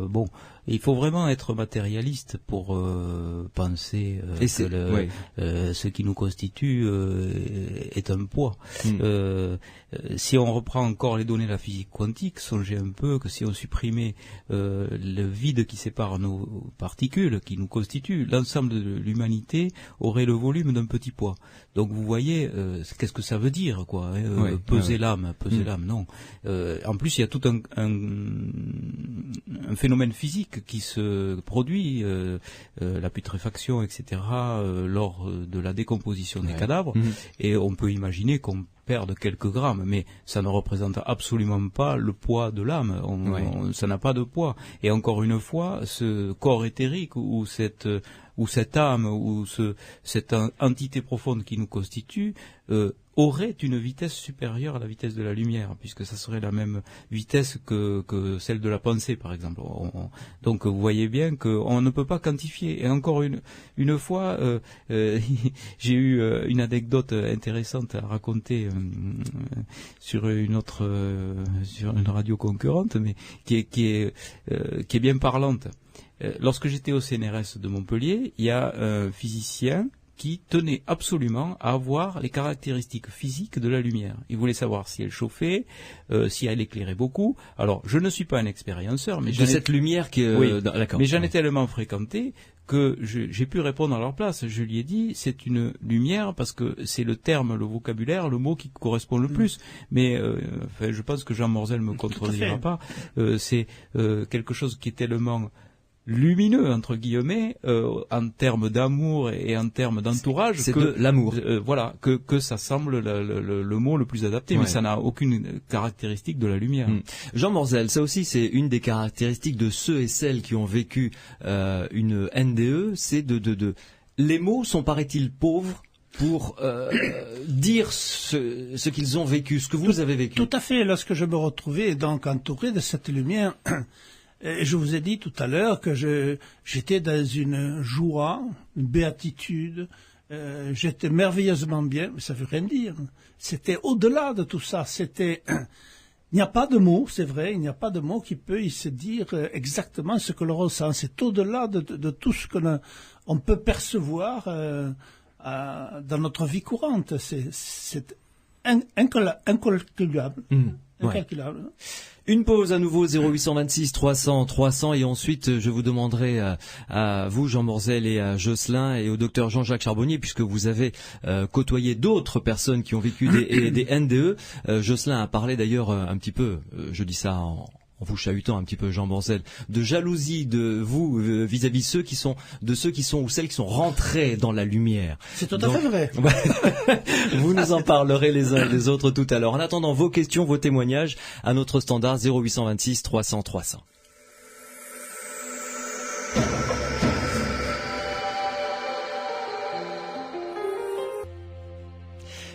Bon, il faut vraiment être matérialiste pour penser que ce qui nous constitue est un poids. Si on reprend encore les données de la physique quantique, songez un peu que si on supprimait le vide qui sépare nos particules, qui nous constituent, l'ensemble de l'humanité aurait le volume d'un petit poids. Donc vous voyez, qu'est-ce que ça veut dire, quoi, peser l'âme, non. En plus, il y a tout un phénomène physique qui se produit, la putréfaction, etc., lors de la décomposition des cadavres, et on peut imaginer qu'on perde quelques grammes, mais ça ne représente absolument pas le poids de l'âme. Ça n'a pas de poids. Et encore une fois, ce corps éthérique ou cette âme ou cette entité profonde qui nous constitue aurait une vitesse supérieure à la vitesse de la lumière, puisque ça serait la même vitesse que celle de la pensée, par exemple. Donc vous voyez bien qu'on ne peut pas quantifier. Et encore une fois, j'ai eu une anecdote intéressante à raconter sur une radio concurrente, mais qui est bien parlante. Lorsque j'étais au CNRS de Montpellier, il y a un physicien qui tenait absolument à avoir les caractéristiques physiques de la lumière. Il voulait savoir si elle chauffait, si elle éclairait beaucoup. Alors, je ne suis pas un expérienceur, mais cette lumière qui d'accord. Mais j'en ai tellement fréquenté que j'ai pu répondre à leur place. Je lui ai dit, c'est une lumière parce que c'est le terme, le vocabulaire, le mot qui correspond le plus. Mais je pense que Jean Morzel me contredira pas. C'est quelque chose qui est tellement lumineux, entre guillemets, en termes d'amour et en termes d'entourage. C'est de l'amour. Voilà, que ça semble le mot le plus adapté, mais ça n'a aucune caractéristique de la lumière. Jean Morzel, ça aussi c'est une des caractéristiques de ceux et celles qui ont vécu une NDE, c'est les mots sont, paraît-il, pauvres pour dire ce qu'ils ont vécu, ce que vous avez vécu. Tout à fait. Lorsque je me retrouvais donc entouré de cette lumière, je vous ai dit tout à l'heure que j'étais dans une joie, une béatitude, j'étais merveilleusement bien, mais ça veut rien dire. C'était au-delà de tout ça, il n'y a pas de mots, c'est vrai, il n'y a pas de mots qui peut se dire exactement ce que l'on ressent. C'est au-delà de tout ce qu'on peut percevoir dans notre vie courante. C'est incalculable. Incalculable. Une pause à nouveau, 0826 300 300, et ensuite je vous demanderai à vous, Jean Morzel, et à Jocelyn et au docteur Jean-Jacques Charbonnier, puisque vous avez côtoyé d'autres personnes qui ont vécu des NDE. Jocelyn a parlé d'ailleurs un petit peu, je dis ça en vous chahutant un petit peu, Jean Morzel, de jalousie de vous vis-à-vis ceux qui sont ou celles qui sont rentrés dans la lumière. C'est tout à fait vrai. Vous nous en parlerez les uns et les autres tout à l'heure. En attendant, vos questions, vos témoignages à notre standard 0826 300 300.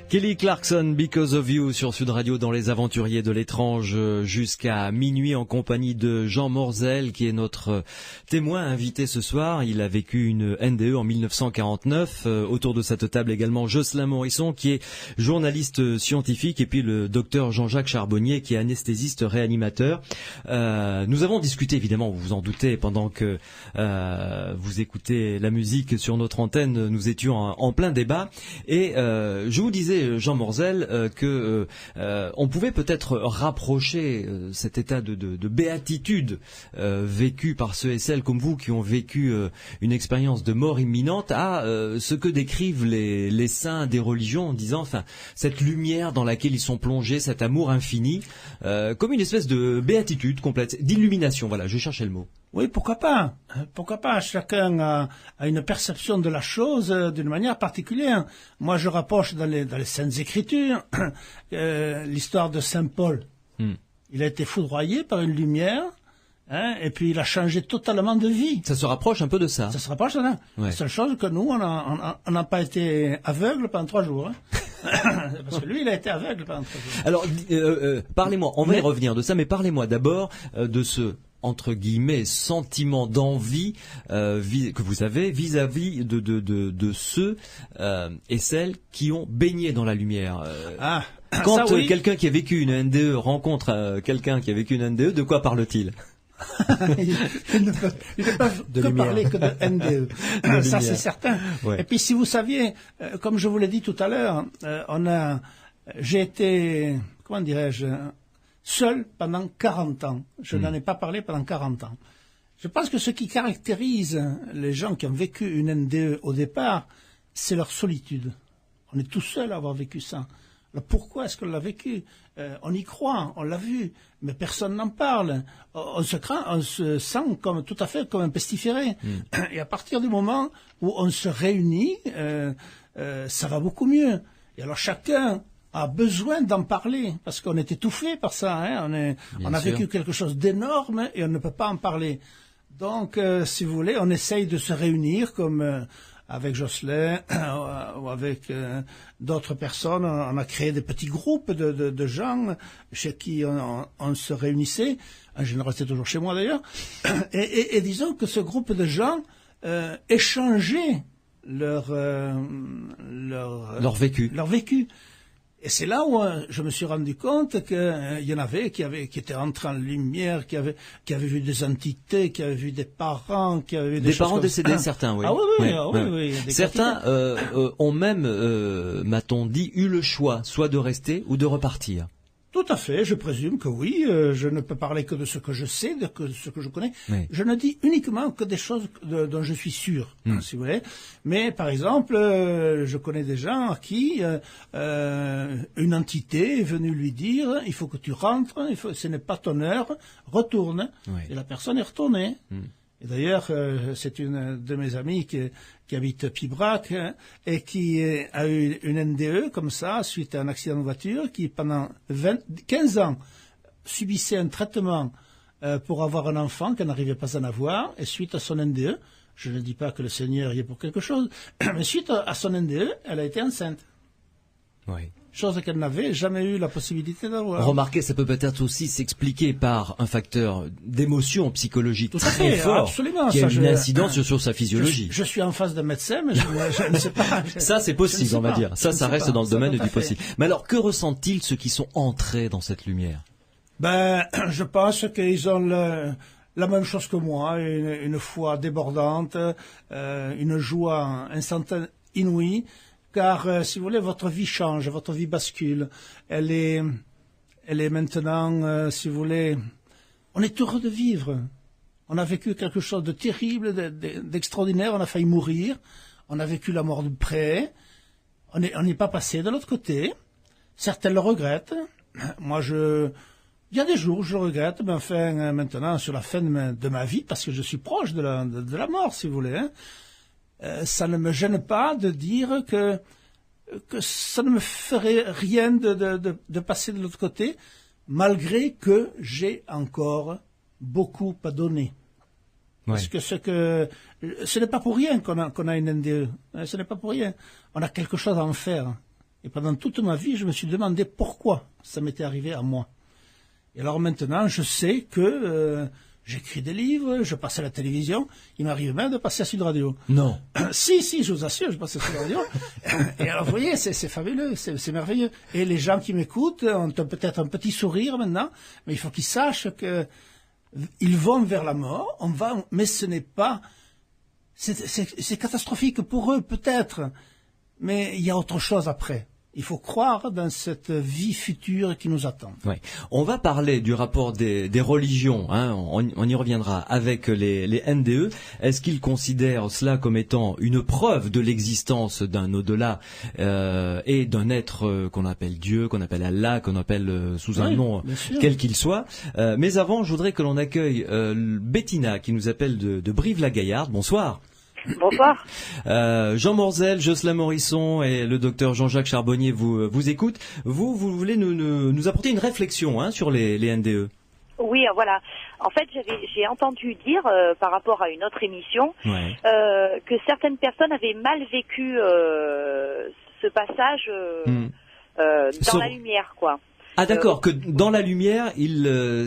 Kelly Clarkson, Because of You sur Sud Radio dans Les Aventuriers de l'étrange jusqu'à minuit en compagnie de Jean Morzel qui est notre témoin invité ce soir. Il a vécu une NDE en 1949. Autour de cette table également Jocelyn Morisson qui est journaliste scientifique et puis le docteur Jean-Jacques Charbonnier qui est anesthésiste réanimateur. Nous avons discuté évidemment, vous vous en doutez, pendant que vous écoutez la musique sur notre antenne, nous étions en plein débat et je vous disais pensez, Jean Morzel, que on pouvait peut-être rapprocher cet état de béatitude vécu par ceux et celles comme vous qui ont vécu une expérience de mort imminente à ce que décrivent les saints des religions en disant, enfin, cette lumière dans laquelle ils sont plongés, cet amour infini, comme une espèce de béatitude complète, d'illumination. Voilà, je cherchais le mot. Oui, pourquoi pas? Pourquoi pas? Chacun a une perception de la chose d'une manière particulière. Moi, je rapproche dans les Saintes Écritures l'histoire de Saint Paul. Il a été foudroyé par une lumière, hein, et puis il a changé totalement de vie. Ça se rapproche un peu de ça. Ça se rapproche, hein. Ouais. La seule chose que nous, on n'a pas été aveugles pendant 3 jours. Hein. Parce que lui, il a été aveugle pendant 3 jours. Alors, parlez-moi, on va y revenir de ça, mais parlez-moi d'abord de ce entre guillemets sentiment d'envie que vous avez vis-à-vis de ceux et celles qui ont baigné dans la lumière. Quand quelqu'un qui a vécu une NDE rencontre quelqu'un qui a vécu une NDE, de quoi parle-t-il? il ne peut parler que de NDE. Ça, c'est certain. Ouais. Et puis, si vous saviez, comme je vous l'ai dit tout à l'heure, j'ai été, comment dirais-je, seul pendant 40 ans. Je n'en ai pas parlé pendant 40 ans. Je pense que ce qui caractérise les gens qui ont vécu une NDE au départ, c'est leur solitude. On est tout seul à avoir vécu ça. Alors pourquoi est-ce qu'on l'a vécu? On y croit, on l'a vu, mais personne n'en parle. On se sent comme, tout à fait comme un pestiféré. Et à partir du moment où on se réunit, ça va beaucoup mieux. Et alors chacun a besoin d'en parler, parce qu'on est étouffé par ça. Hein. On a vécu quelque chose d'énorme et on ne peut pas en parler. Donc, si vous voulez, on essaye de se réunir comme avec Jocelyn ou avec d'autres personnes. On a créé des petits groupes de gens chez qui on se réunissait. En général, c'était toujours chez moi d'ailleurs. Et disons que ce groupe de gens échangeait leur vécu. Et c'est là où je me suis rendu compte qu'il y en avait qui étaient entrés en lumière, qui avaient vu des entités, qui avaient vu des parents, qui avaient vu des parents décédés, certains, oui. Ah oui. Certains ont même, m'a-t-on dit, eu le choix, soit de rester ou de repartir. Tout à fait, je présume que oui. Je ne peux parler que de ce que je sais, de ce que je connais. Oui. Je ne dis uniquement que des choses dont je suis sûr, si vous voulez. Mais par exemple, je connais des gens à qui une entité est venue lui dire « il faut que tu rentres, ce n'est pas ton heure, retourne ». Et la personne est retournée. Et d'ailleurs, c'est une de mes amies qui habite Pibrac et qui a eu une NDE comme ça, suite à un accident de voiture, qui pendant 15 ans subissait un traitement pour avoir un enfant qu'elle n'arrivait pas à en avoir, et suite à son NDE, je ne dis pas que le Seigneur y est pour quelque chose, mais suite à son NDE, elle a été enceinte. Oui. Chose qu'elle n'avait jamais eu la possibilité d'avoir. Remarquez, ça peut peut-être aussi s'expliquer par un facteur d'émotion psychologique très fort, qui a une incidence sur sa physiologie. Je suis en face d'un médecin, mais je ne sais pas. Ça, c'est possible, on va dire. Ça reste dans le domaine du possible. Mais alors, que ressentent-ils ceux qui sont entrés dans cette lumière? Je pense qu'ils ont la même chose que moi, une foi débordante, une joie instantanée, inouïe. Car, si vous voulez, votre vie change, votre vie bascule. Elle est maintenant, si vous voulez, on est heureux de vivre. On a vécu quelque chose de terrible, d'extraordinaire. On a failli mourir. On a vécu la mort de près. On n'est pas passé de l'autre côté. Certains le regrettent. Moi, il y a des jours où je le regrette, mais enfin, maintenant, sur la fin de ma vie, parce que je suis proche de la mort, si vous voulez, hein. Ça ne me gêne pas de dire que ça ne me ferait rien de passer de l'autre côté, malgré que j'ai encore beaucoup à donner. Ouais. Parce que ce n'est pas pour rien qu'on a une NDE. Ce n'est pas pour rien. On a quelque chose à en faire. Et pendant toute ma vie, je me suis demandé pourquoi ça m'était arrivé à moi. Et alors maintenant, je sais que j'écris des livres, je passe à la télévision, il m'arrive même de passer à Sud Radio. Non. Si, je vous assure, je passe à Sud Radio. Et alors, vous voyez, c'est fabuleux, c'est merveilleux. Et les gens qui m'écoutent ont peut-être un petit sourire maintenant, mais il faut qu'ils sachent que ils vont vers la mort, mais ce n'est pas, c'est catastrophique pour eux, peut-être, mais il y a autre chose après. il faut croire dans cette vie future qui nous attend. Ouais. On va parler du rapport des religions, hein, on y reviendra, avec les NDE. Est-ce qu'ils considèrent cela comme étant une preuve de l'existence d'un au-delà et d'un être qu'on appelle Dieu, qu'on appelle Allah, qu'on appelle sous un nom quel qu'il soit. Mais avant, je voudrais que l'on accueille Bettina qui nous appelle de Brive-la-Gaillarde. Bonsoir. Bonsoir. Jean Morzel, Jocelyn Morisson et le docteur Jean-Jacques Charbonnier vous écoutent. Vous voulez nous apporter une réflexion sur les NDE. Oui, voilà. En fait, j'ai entendu dire par rapport à une autre émission que certaines personnes avaient mal vécu ce passage dans la lumière, quoi. Ah d'accord, que dans la lumière,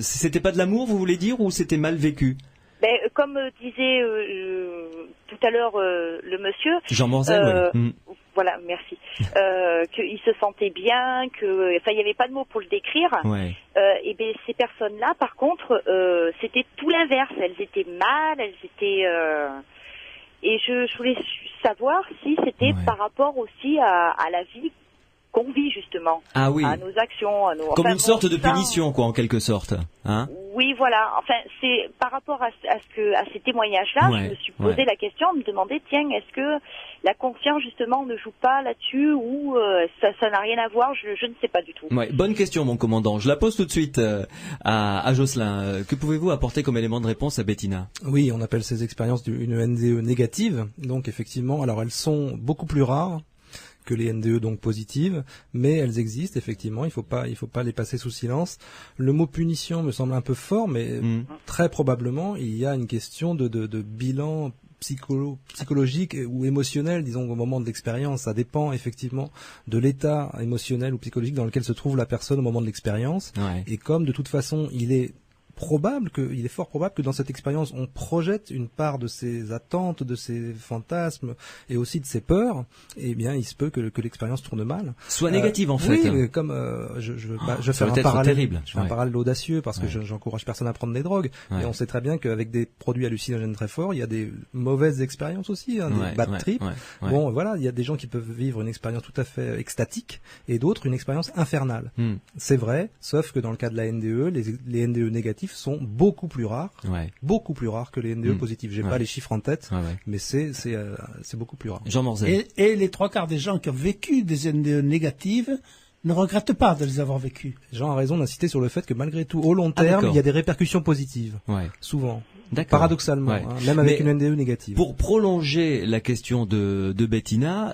c'était pas de l'amour, vous voulez dire, ou c'était mal vécu? Comme disait tout à l'heure le monsieur, Jean Morzel, voilà, merci, qu'il se sentait bien, il n'y avait pas de mots pour le décrire. Et bien ces personnes-là, par contre, c'était tout l'inverse. Elles étaient mal, elles étaient. Et je voulais savoir si c'était par rapport aussi à la vie qu'on vit justement, à nos actions, à nos... Comme une sorte de punition, quoi, en quelque sorte. Hein? Oui, voilà. Enfin, c'est par rapport à ces témoignages-là, je me suis posé la question, me demander, tiens, est-ce que la conscience justement ne joue pas là-dessus ou ça n'a rien à voir, je ne sais pas du tout. Ouais, bonne question, mon commandant. Je la pose tout de suite à Jocelyn. Que pouvez-vous apporter comme élément de réponse à Bettina? Oui, on appelle ces expériences une NDE négative. Donc effectivement, alors elles sont beaucoup plus rares que les NDE donc positives, mais elles existent effectivement, il faut pas les passer sous silence. Le mot punition me semble un peu fort, mais très probablement il y a une question de bilan psychologique ou émotionnel, disons, au moment de l'expérience. Ça dépend effectivement de l'état émotionnel ou psychologique dans lequel se trouve la personne au moment de l'expérience. Et comme de toute façon il est fort probable que dans cette expérience on projette une part de ses attentes, de ses fantasmes et aussi de ses peurs, eh bien il se peut que l'expérience tourne mal. Soit négative en fait. Oui, comme je vais faire un parallèle, terrible. Un parallèle audacieux parce que j'encourage personne à prendre des drogues. Et on sait très bien qu'avec des produits hallucinogènes très forts, il y a des mauvaises expériences aussi, des bad trips. Bon, voilà, il y a des gens qui peuvent vivre une expérience tout à fait extatique et d'autres une expérience infernale. C'est vrai, sauf que dans le cas de la NDE, les NDE négatifs sont beaucoup plus rares que les NDE positifs. J'ai pas les chiffres en tête, mais c'est beaucoup plus rare. Jean Morzel. Et les 3/4 des gens qui ont vécu des NDE négatives ne regrettent pas de les avoir vécues. Jean a raison d'insister sur le fait que malgré tout, au long terme, il y a des répercussions positives. Souvent. Paradoxalement, même avec une NDE négative. Pour prolonger la question de Bettina,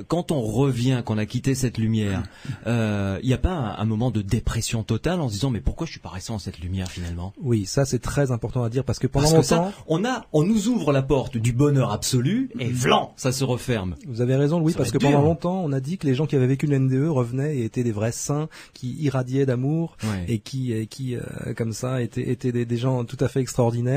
quand on revient, qu'on a quitté cette lumière, il n'y a pas un moment de dépression totale en se disant mais pourquoi je suis pas resté dans cette lumière finalement? Oui, ça c'est très important à dire parce que pendant longtemps, on nous ouvre la porte du bonheur absolu et vlan, ça se referme. Vous avez raison, Louis, parce que pendant longtemps, on a dit que les gens qui avaient vécu une NDE revenaient et étaient des vrais saints qui irradiaient d'amour et qui comme ça étaient des gens tout à fait extraordinaires.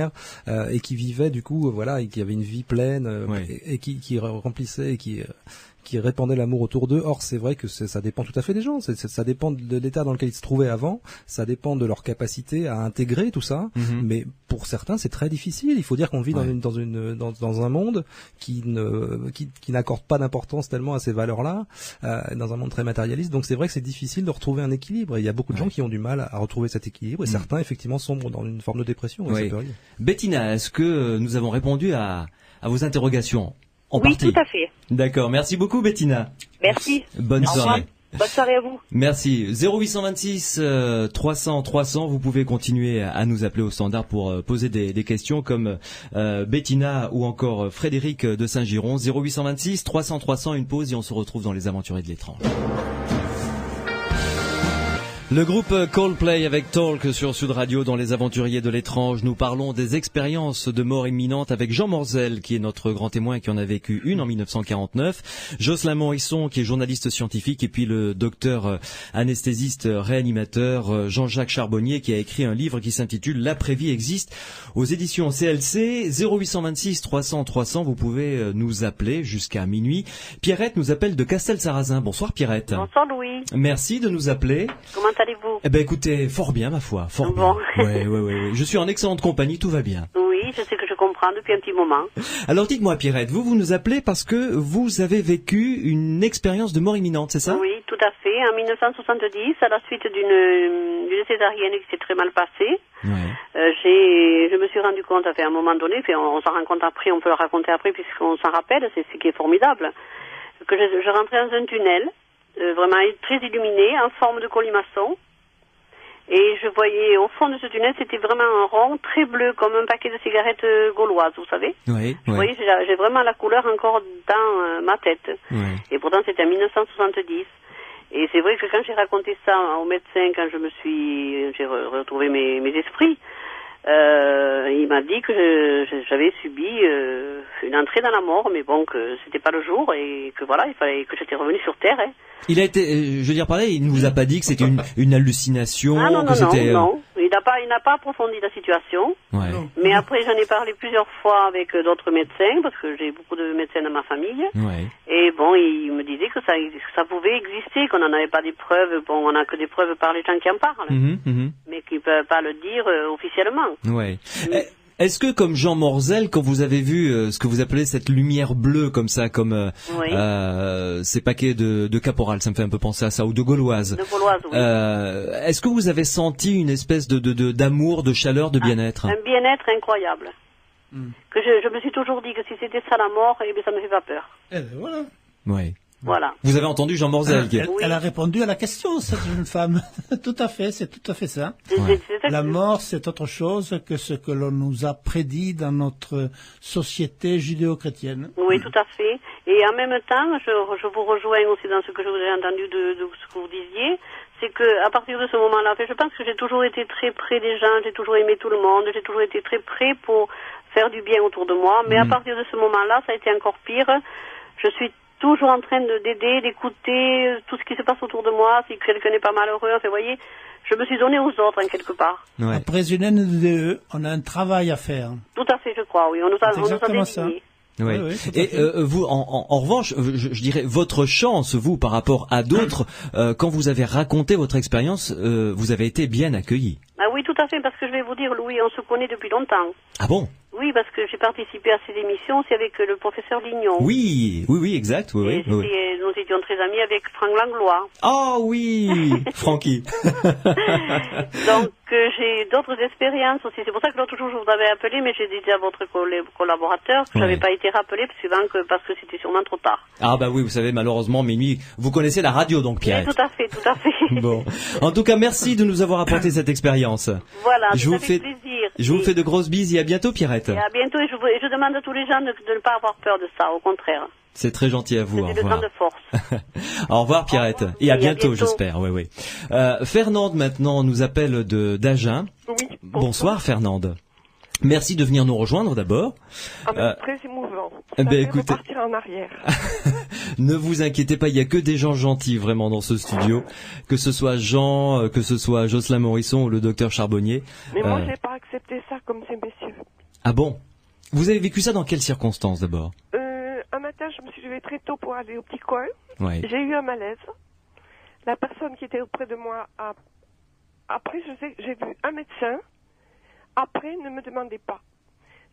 Et qui vivaient du coup et qui avaient une vie pleine et qui remplissaient et qui répandaient l'amour autour d'eux. Or c'est vrai que ça dépend tout à fait des gens, ça dépend de l'état dans lequel ils se trouvaient avant, ça dépend de leur capacité à intégrer tout ça, mais pour certains c'est très difficile. Il faut dire qu'on vit dans un monde qui n'accorde pas d'importance tellement à ces valeurs-là, dans un monde très matérialiste, donc c'est vrai que c'est difficile de retrouver un équilibre, et il y a beaucoup de gens qui ont du mal à retrouver cet équilibre, et certains effectivement sombrent dans une forme de dépression. Bettina, est-ce que nous avons répondu à vos interrogations? Oui, tout à fait. D'accord, merci beaucoup Bettina. Merci. Bonne soirée. Bonne soirée à vous. Merci. 0826 300 300, vous pouvez continuer à nous appeler au standard pour poser des questions comme Bettina ou encore Frédéric de Saint-Giron. 0826 300 300, une pause et on se retrouve dans les aventuriers de l'étrange. Le groupe Coldplay avec Talk sur Sud Radio dans les aventuriers de l'étrange. Nous parlons des expériences de mort imminente avec Jean Morzel qui est notre grand témoin et qui en a vécu une en 1949. Jocelyn Morisson qui est journaliste scientifique et puis le docteur anesthésiste réanimateur Jean-Jacques Charbonnier qui a écrit un livre qui s'intitule L'après-vie existe aux éditions CLC. 0826 300 300, vous pouvez nous appeler jusqu'à minuit. Pierrette nous appelle de Castel-Sarrazin. Bonsoir Pierrette. Bonsoir Louis. Merci de nous appeler. Comment allez-vous? Eh ben écoutez, fort bien ma foi, fort bien. Oui. Je suis en excellente compagnie, tout va bien. Oui, je sais que je comprends depuis un petit moment. Alors dites-moi Pierrette, vous nous appelez parce que vous avez vécu une expérience de mort imminente, c'est ça? Oui, fait en 1970 à la suite d'une césarienne qui s'est très mal passée. Je me suis rendu compte, à un moment donné, puis on s'en rend compte après, on peut le raconter après puisqu'on s'en rappelle, c'est ce qui est formidable, que je rentrais dans un tunnel, vraiment très illuminé, en forme de colimaçon. Et je voyais au fond de ce tunnel, c'était vraiment un rond très bleu, comme un paquet de cigarettes gauloises, vous savez. Vous voyez, j'ai vraiment la couleur encore dans ma tête. Et pourtant, c'était en 1970. Et c'est vrai que quand j'ai raconté ça au médecin, quand j'ai retrouvé mes esprits, il m'a dit que j'avais subi une entrée dans la mort, mais bon, que c'était pas le jour et que voilà, il fallait que j'étais revenu sur Terre. Hein. Il a été, je veux dire par là, il ne vous a pas dit que c'était une hallucination, non, que c'était... Non. Il n'a pas approfondi la situation. Mais après, j'en ai parlé plusieurs fois avec d'autres médecins, parce que j'ai beaucoup de médecins dans ma famille. Et bon, il me disait que ça pouvait exister, qu'on n'en avait pas des preuves. Bon, on n'a que des preuves par les gens qui en parlent, mais qui ne peuvent pas le dire officiellement. Est-ce que, comme Jean Morzel, quand vous avez vu ce que vous appelez cette lumière bleue comme ça, comme ces paquets de caporal, ça me fait un peu penser à ça, ou de gauloise. Est-ce que vous avez senti une espèce d'amour, de chaleur, de bien-être? Un bien-être incroyable. Que je me suis toujours dit que si c'était ça la mort, ça me fait pas peur. Voilà. Vous avez entendu Jean Morzel. Elle a répondu à la question, cette jeune femme. Tout à fait, c'est tout à fait ça. La mort, c'est autre chose que ce que l'on nous a prédit dans notre société judéo-chrétienne. Oui, tout à fait. Et en même temps, je vous rejoins aussi dans ce que je vous ai entendu de ce que vous disiez. C'est que à partir de ce moment-là, je pense que j'ai toujours été très près des gens, j'ai toujours aimé tout le monde, j'ai toujours été très près pour faire du bien autour de moi. Mais à partir de ce moment-là, ça a été encore pire. Je suis toujours en train d'aider, d'écouter tout ce qui se passe autour de moi, si quelqu'un n'est pas malheureux, vous voyez, je me suis donné aux autres en quelque part. Après une NDE, on a un travail à faire. Tout à fait, je crois, oui, on nous a désigné. Et vous, en revanche, je dirais, votre chance, vous, par rapport à d'autres, quand vous avez raconté votre expérience, vous avez été bien accueilli. Ah oui, tout à fait, parce que je vais vous dire, Louis, on se connaît depuis longtemps. Ah bon? Oui, parce que j'ai participé à ces émissions aussi avec le professeur Lignon. Oui, exact. Nous étions très amis avec Franck Langlois. Oh oui, Francky. Donc j'ai d'autres expériences aussi. C'est pour ça que l'autre jour je vous avais appelé, mais j'ai dit à votre collaborateur que je n'avais pas été rappelé parce que c'était sûrement trop tard. Ah bah oui, vous savez, malheureusement, minuit. Vous connaissez la radio donc, Pierrette. Oui, tout à fait. Bon, en tout cas, merci de nous avoir apporté cette expérience. Voilà, ça fait plaisir. Je vous fais de grosses bises et à bientôt, Pierrette. Et à bientôt, et je demande à tous les gens de ne pas avoir peur de ça, au contraire. C'est très gentil à vous. C'est de grande force. Au revoir, Pierrette. Et à bientôt, j'espère. Oui. Fernande, maintenant, nous appelle d'Agen. Oui. Bonsoir, Fernande. Merci de venir nous rejoindre d'abord. Très émouvant. Écoutez, repartir en arrière. Ne vous inquiétez pas, il y a que des gens gentils vraiment dans ce studio, que ce soit Jean, que ce soit Jocelyn Morisson ou le docteur Charbonnier. Mais moi, j'ai pas accepté ça comme ces messieurs. Ah bon? Vous avez vécu ça dans quelles circonstances d'abord? Un matin, je me suis levée très tôt pour aller au petit coin. J'ai eu un malaise. La personne qui était auprès de moi a... Après, j'ai vu un médecin. Après, ne me demandez pas.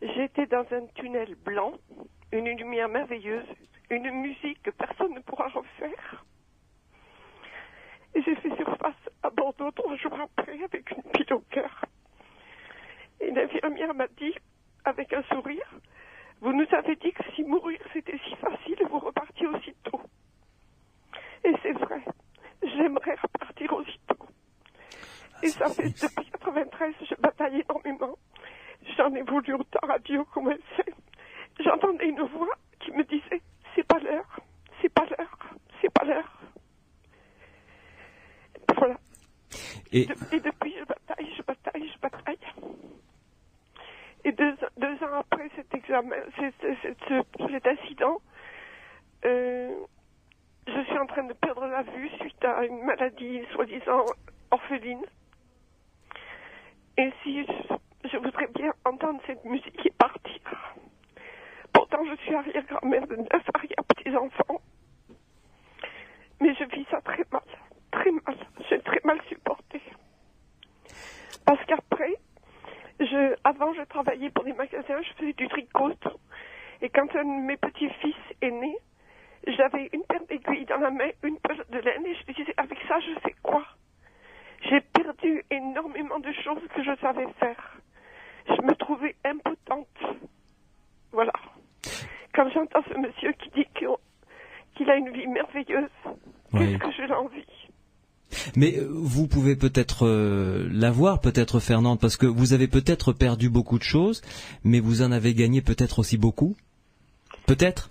J'étais dans un tunnel blanc, une lumière merveilleuse, une musique que personne ne pourra refaire. Et j'ai fait surface à Bordeaux 3 jours après avec une pile au cœur. Et l'infirmière m'a dit, avec un sourire, vous nous avez dit que si mourir c'était si facile, vous repartiez aussitôt. Et c'est vrai, j'aimerais repartir aussitôt. Et ça fait depuis 93, je bataille énormément. J'en ai voulu autant à Dieu qu'au médecin. J'entendais une voix qui me disait, c'est pas l'heure, c'est pas l'heure, c'est pas l'heure. Voilà. Et depuis, je bataille. Et deux ans après cet examen, cet incident, je suis en train de perdre la vue suite à une maladie soi-disant orpheline. Et si je voudrais bien entendre cette musique et partir. Pourtant, je suis arrière-grand-mère de 9 arrière-petits-enfants. Mais je vis ça très mal. Très mal. J'ai très mal supporté. Parce qu'après, avant, je travaillais pour des magasins, je faisais du tricot. Et quand un de mes petits-fils est né, J'avais une paire d'aiguilles dans la main, une paire de laine, et je disais, avec ça, je fais quoi? J'ai perdu énormément de choses que je savais faire. Je me trouvais impotente. Voilà. Quand j'entends ce monsieur qui dit qu'il a une vie merveilleuse, qu'est-ce que je l'envie? Mais vous pouvez peut-être l'avoir, peut-être Fernande, parce que vous avez peut-être perdu beaucoup de choses, mais vous en avez gagné peut-être aussi beaucoup? Peut-être?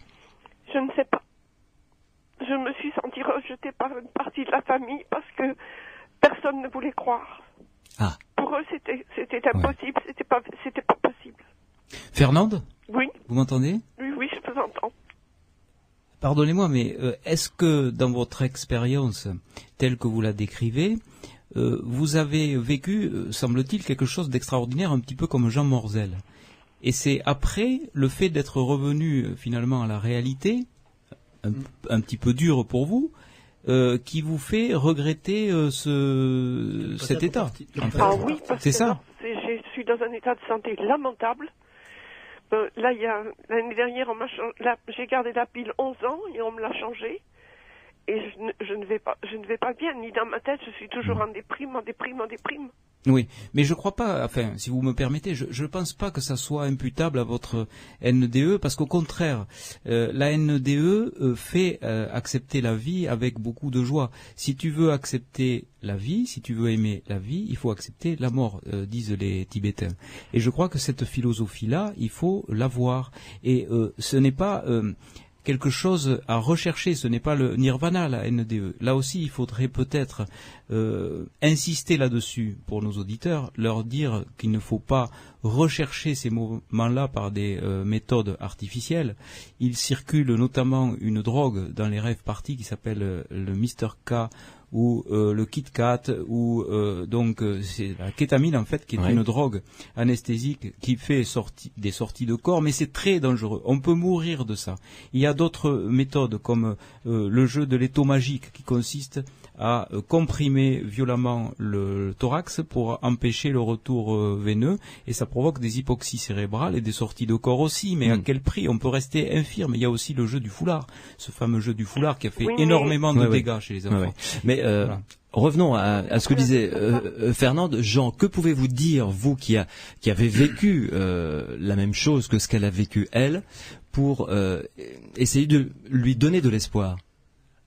Je ne sais pas. Je me suis sentie rejetée par une partie de la famille parce que personne ne voulait croire. Ah. Pour eux, c'était impossible, c'était pas possible. Fernande? Oui. Vous m'entendez? Oui, je vous entends. Pardonnez-moi, mais est-ce que dans votre expérience telle que vous la décrivez, vous avez vécu, semble-t-il, quelque chose d'extraordinaire, un petit peu comme Jean Morzel? Et c'est après le fait d'être revenu finalement à la réalité, un petit peu dur pour vous, qui vous fait regretter cet état. En fait. Ah oui, parce c'est que ça. Je suis dans un état de santé lamentable. Là, l'année dernière, j'ai gardé la pile 11 ans et on me l'a changée. Et je ne vais pas bien, ni dans ma tête, je suis toujours en déprime. Oui, mais je crois pas, enfin, si vous me permettez, je pense pas que ça soit imputable à votre NDE, parce qu'au contraire, la NDE fait accepter la vie avec beaucoup de joie. Si tu veux accepter la vie, si tu veux aimer la vie, il faut accepter la mort, disent les Tibétains. Et je crois que cette philosophie-là, il faut l'avoir. Et ce n'est pas quelque chose à rechercher, ce n'est pas le nirvana, la NDE. Là aussi, il faudrait peut-être insister là-dessus pour nos auditeurs, leur dire qu'il ne faut pas rechercher ces moments-là par des méthodes artificielles. Il circule notamment une drogue dans les rêves parties qui s'appelle le Mr. K ou le Kit Kat, ou donc c'est la kétamine en fait, qui est une drogue anesthésique qui fait des sorties de corps, mais c'est très dangereux. On peut mourir de ça. Il y a d'autres méthodes comme le jeu de l'étau magique qui consiste à comprimer violemment le thorax pour empêcher le retour veineux, et ça provoque des hypoxies cérébrales et des sorties de corps aussi, mais à quel prix? On peut rester infirme. Il y a aussi le jeu du foulard, ce fameux jeu du foulard qui a fait énormément de dégâts chez les enfants. Mais voilà. Revenons à ce que disait Fernande. Jean, que pouvez-vous dire, vous qui avez vécu la même chose que ce qu'elle a vécu elle, pour essayer de lui donner de l'espoir?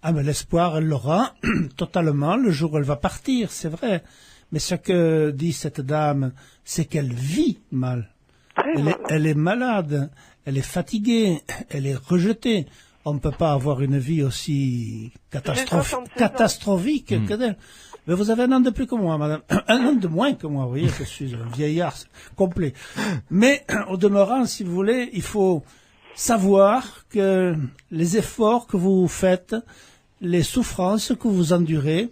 Ah ben l'espoir, elle l'aura totalement le jour où elle va partir, c'est vrai. Mais ce que dit cette dame, c'est qu'elle vit mal. Elle est malade, elle est fatiguée, elle est rejetée. On ne peut pas avoir une vie aussi catastrophique que d'elle. Mais vous avez un an de plus que moi, madame. Un an de moins que moi, vous voyez, je suis un vieillard complet. Mais au demeurant, si vous voulez, il faut savoir que les efforts que vous faites, les souffrances que vous endurez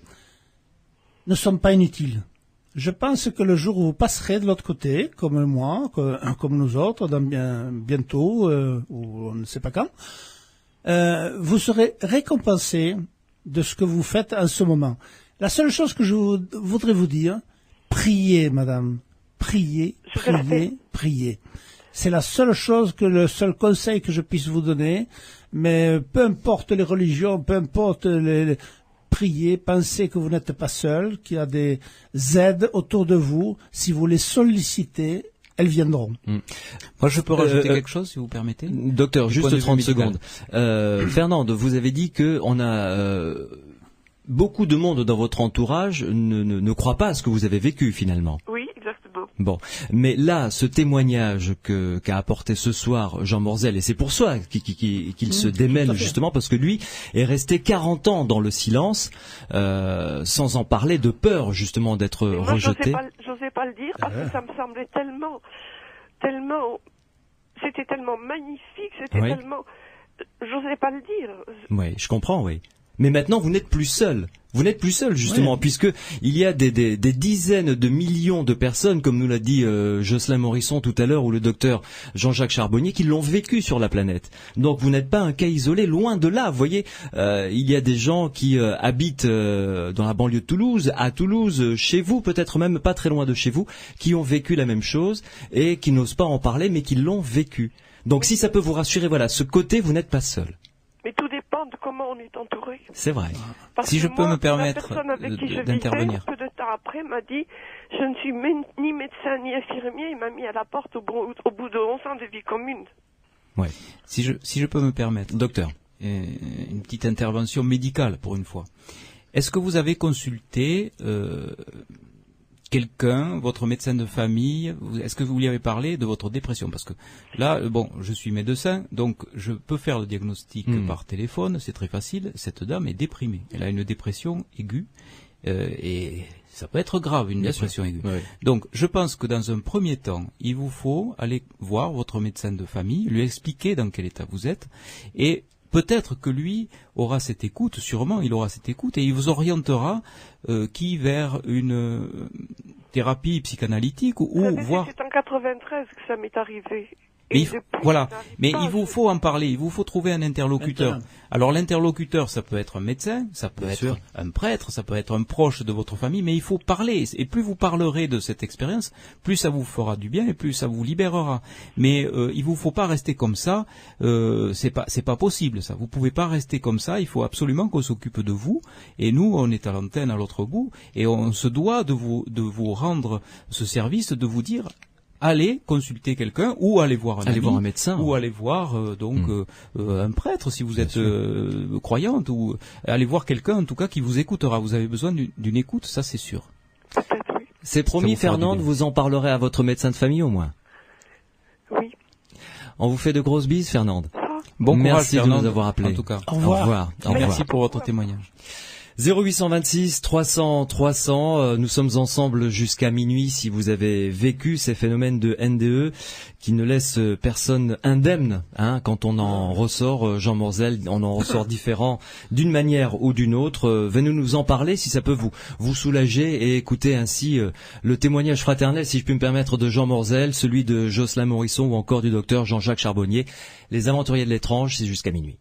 ne sont pas inutiles. Je pense que le jour où vous passerez de l'autre côté, comme moi, comme nous autres, bientôt, ou on ne sait pas quand, vous serez récompensé de ce que vous faites en ce moment. La seule chose que je voudrais vous dire, priez, madame. Priez. C'est la seule chose, le seul conseil que je puisse vous donner. Mais peu importe les religions, peu importe priez, pensez que vous n'êtes pas seul, qu'il y a des aides autour de vous. Si vous les sollicitez, elles viendront. Moi, je peux rajouter quelque chose, si vous permettez. Docteur, juste 30 secondes. Fernande, vous avez dit que on a beaucoup de monde dans votre entourage ne croit pas à ce que vous avez vécu finalement. Oui, exactement. Bon, mais là, ce témoignage qu'a apporté ce soir Jean Morzel, et c'est pour ça qu'il se démène justement, parce que lui est resté 40 ans dans le silence, sans en parler, de peur justement d'être rejeté. J'osais pas le dire parce que ça me semblait tellement, c'était tellement magnifique, c'était tellement, j'osais pas le dire. Oui, je comprends, oui. Mais maintenant, vous n'êtes plus seul. Vous n'êtes plus seul, justement, puisque il y a des dizaines de millions de personnes, comme nous l'a dit Jocelyn Morisson tout à l'heure, ou le docteur Jean-Jacques Charbonnier, qui l'ont vécu sur la planète. Donc, vous n'êtes pas un cas isolé, loin de là. Vous voyez, il y a des gens qui habitent dans la banlieue de Toulouse, à Toulouse, chez vous, peut-être même pas très loin de chez vous, qui ont vécu la même chose et qui n'osent pas en parler, mais qui l'ont vécu. Donc, si ça peut vous rassurer, voilà, ce côté, vous n'êtes pas seul. Mais tout dépend demande comment on est entouré. C'est vrai. Parce si que je peux me permettre la personne avec qui je d'intervenir. vivais, peu de temps après, m'a dit je ne suis ni médecin ni infirmier. Il m'a mis à la porte au bout de 11 ans de vie commune. Ouais. Si je peux me permettre, docteur, une petite intervention médicale pour une fois. Est-ce que vous avez consulté quelqu'un, votre médecin de famille? Est-ce que vous lui avez parlé de votre dépression? Parce que là, bon, je suis médecin, donc je peux faire le diagnostic par téléphone, c'est très facile. Cette dame est déprimée. Elle a une dépression aiguë et ça peut être grave, une dépression aiguë. Oui. Donc, je pense que dans un premier temps, il vous faut aller voir votre médecin de famille, lui expliquer dans quel état vous êtes, et peut-être que lui aura cette écoute, sûrement il aura cette écoute, et il vous orientera vers une thérapie psychanalytique ou voir... C'est en 93 que ça m'est arrivé. Mais mais il vous faut en parler, il vous faut trouver un interlocuteur. Alors l'interlocuteur, ça peut être un médecin, ça peut être un prêtre, ça peut être un proche de votre famille, mais il faut parler. Et plus vous parlerez de cette expérience, plus ça vous fera du bien et plus ça vous libérera. Mais il vous faut pas rester comme ça. C'est pas possible ça. Vous pouvez pas rester comme ça. Il faut absolument qu'on s'occupe de vous. Et nous, on est à l'antenne à l'autre bout et on se doit de vous rendre ce service, de vous dire. Allez consulter quelqu'un ou allez voir un médecin ou allez voir un prêtre si vous êtes croyante ou allez voir quelqu'un en tout cas qui vous écoutera. Vous avez besoin d'une écoute, ça c'est sûr. C'est promis, Fernande, vous en parlerez à votre médecin de famille au moins. Oui. On vous fait de grosses bises, Fernande. Bon courage, merci Fernande, de nous avoir appelés. En tout cas. Au revoir. Merci pour votre témoignage. 0826 300 300, nous sommes ensemble jusqu'à minuit si vous avez vécu ces phénomènes de NDE qui ne laissent personne indemne, quand on en ressort, Jean Morzel, on en ressort différent d'une manière ou d'une autre. Venez nous en parler si ça peut vous soulager et écouter ainsi le témoignage fraternel, si je puis me permettre, de Jean Morzel, celui de Jocelyn Morisson ou encore du docteur Jean-Jacques Charbonnier. Les aventuriers de l'étrange, c'est jusqu'à minuit.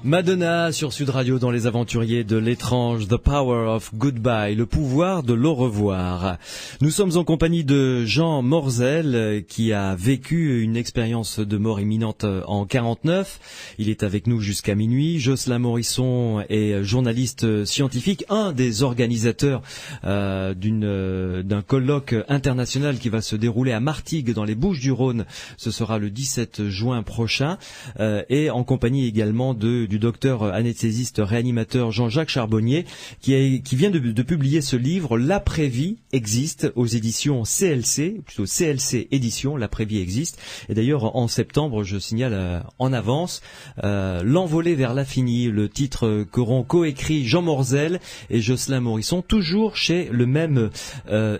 Madonna sur Sud Radio dans Les Aventuriers de l'étrange, The Power of Goodbye, le pouvoir de l'au revoir. Nous sommes en compagnie de Jean Morzel qui a vécu une expérience de mort imminente en 49. Il est avec nous jusqu'à minuit. Jocelyn Morisson est journaliste scientifique, un des organisateurs d'un colloque international qui va se dérouler à Martigues dans les Bouches-du-Rhône. Ce sera le 17 juin prochain et en compagnie également du docteur anesthésiste réanimateur Jean-Jacques Charbonnier qui vient de publier ce livre L'après-vie existe aux éditions CLC, plutôt CLC éditions, L'après-vie existe. Et d'ailleurs en septembre, je signale en avance, L'envolée vers l'infini, le titre qu'auront coécrit Jean Morzel et Jocelyn Morisson, toujours chez le même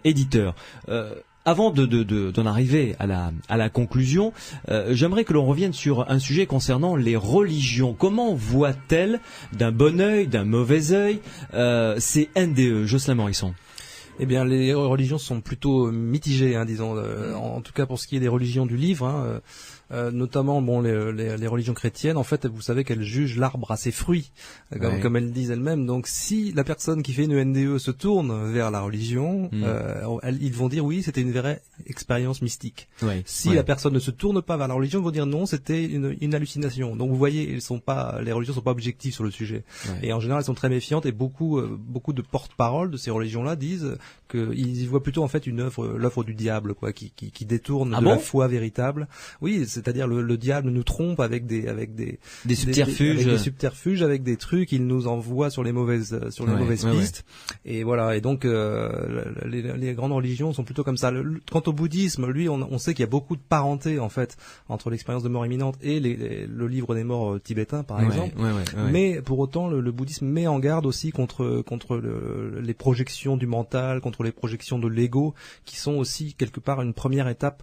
éditeur. Avant d'en arriver à la conclusion, j'aimerais que l'on revienne sur un sujet concernant les religions. Comment voient-elles d'un bon œil, d'un mauvais œil, ces NDE, Jocelyn Morisson? Eh bien, les religions sont plutôt mitigées, disons. En tout cas, pour ce qui est des religions du livre, notamment les religions chrétiennes, en fait, vous savez qu'elles jugent l'arbre à ses fruits, comme elles disent elles-mêmes. Donc, si la personne qui fait une NDE se tourne vers la religion, ils vont dire oui, c'était une vraie expérience mystique. Si la personne ne se tourne pas vers la religion, ils vont dire non, c'était une hallucination. Donc, vous voyez, les religions sont pas objectives sur le sujet. Et en général, elles sont très méfiantes et beaucoup de porte-parole de ces religions-là disent qu'ils y voient plutôt en fait l'œuvre du diable, qui détourne la foi véritable. Oui, c'est-à-dire le diable nous trompe avec des subterfuges, avec des trucs, il nous envoie sur les mauvaises pistes. Et voilà. Et donc les grandes religions sont plutôt comme ça. Quant au bouddhisme, lui, on sait qu'il y a beaucoup de parenté en fait entre l'expérience de mort imminente et le livre des morts tibétain, par exemple. Mais pour autant, le bouddhisme met en garde aussi contre les projections du mental, contre les projections de l'ego, qui sont aussi quelque part une première étape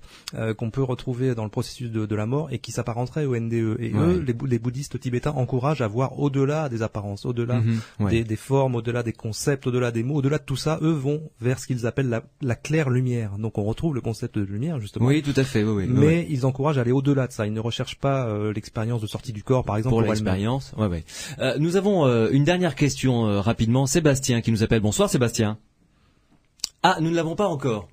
qu'on peut retrouver dans le processus de la mort et qui s'apparenterait au NDE. Et eux, les bouddhistes tibétains encouragent à voir au-delà des apparences, au-delà des formes, au-delà des concepts, au-delà des mots, au-delà de tout ça. Eux vont vers ce qu'ils appellent la claire lumière. Donc on retrouve le concept de lumière, justement. Oui, tout à fait. Mais ils encouragent à aller au-delà de ça. Ils ne recherchent pas l'expérience de sortie du corps, par exemple. Pour l'expérience. Nous avons une dernière question rapidement. Sébastien qui nous appelle. Bonsoir Sébastien. Ah, nous ne l'avons pas encore.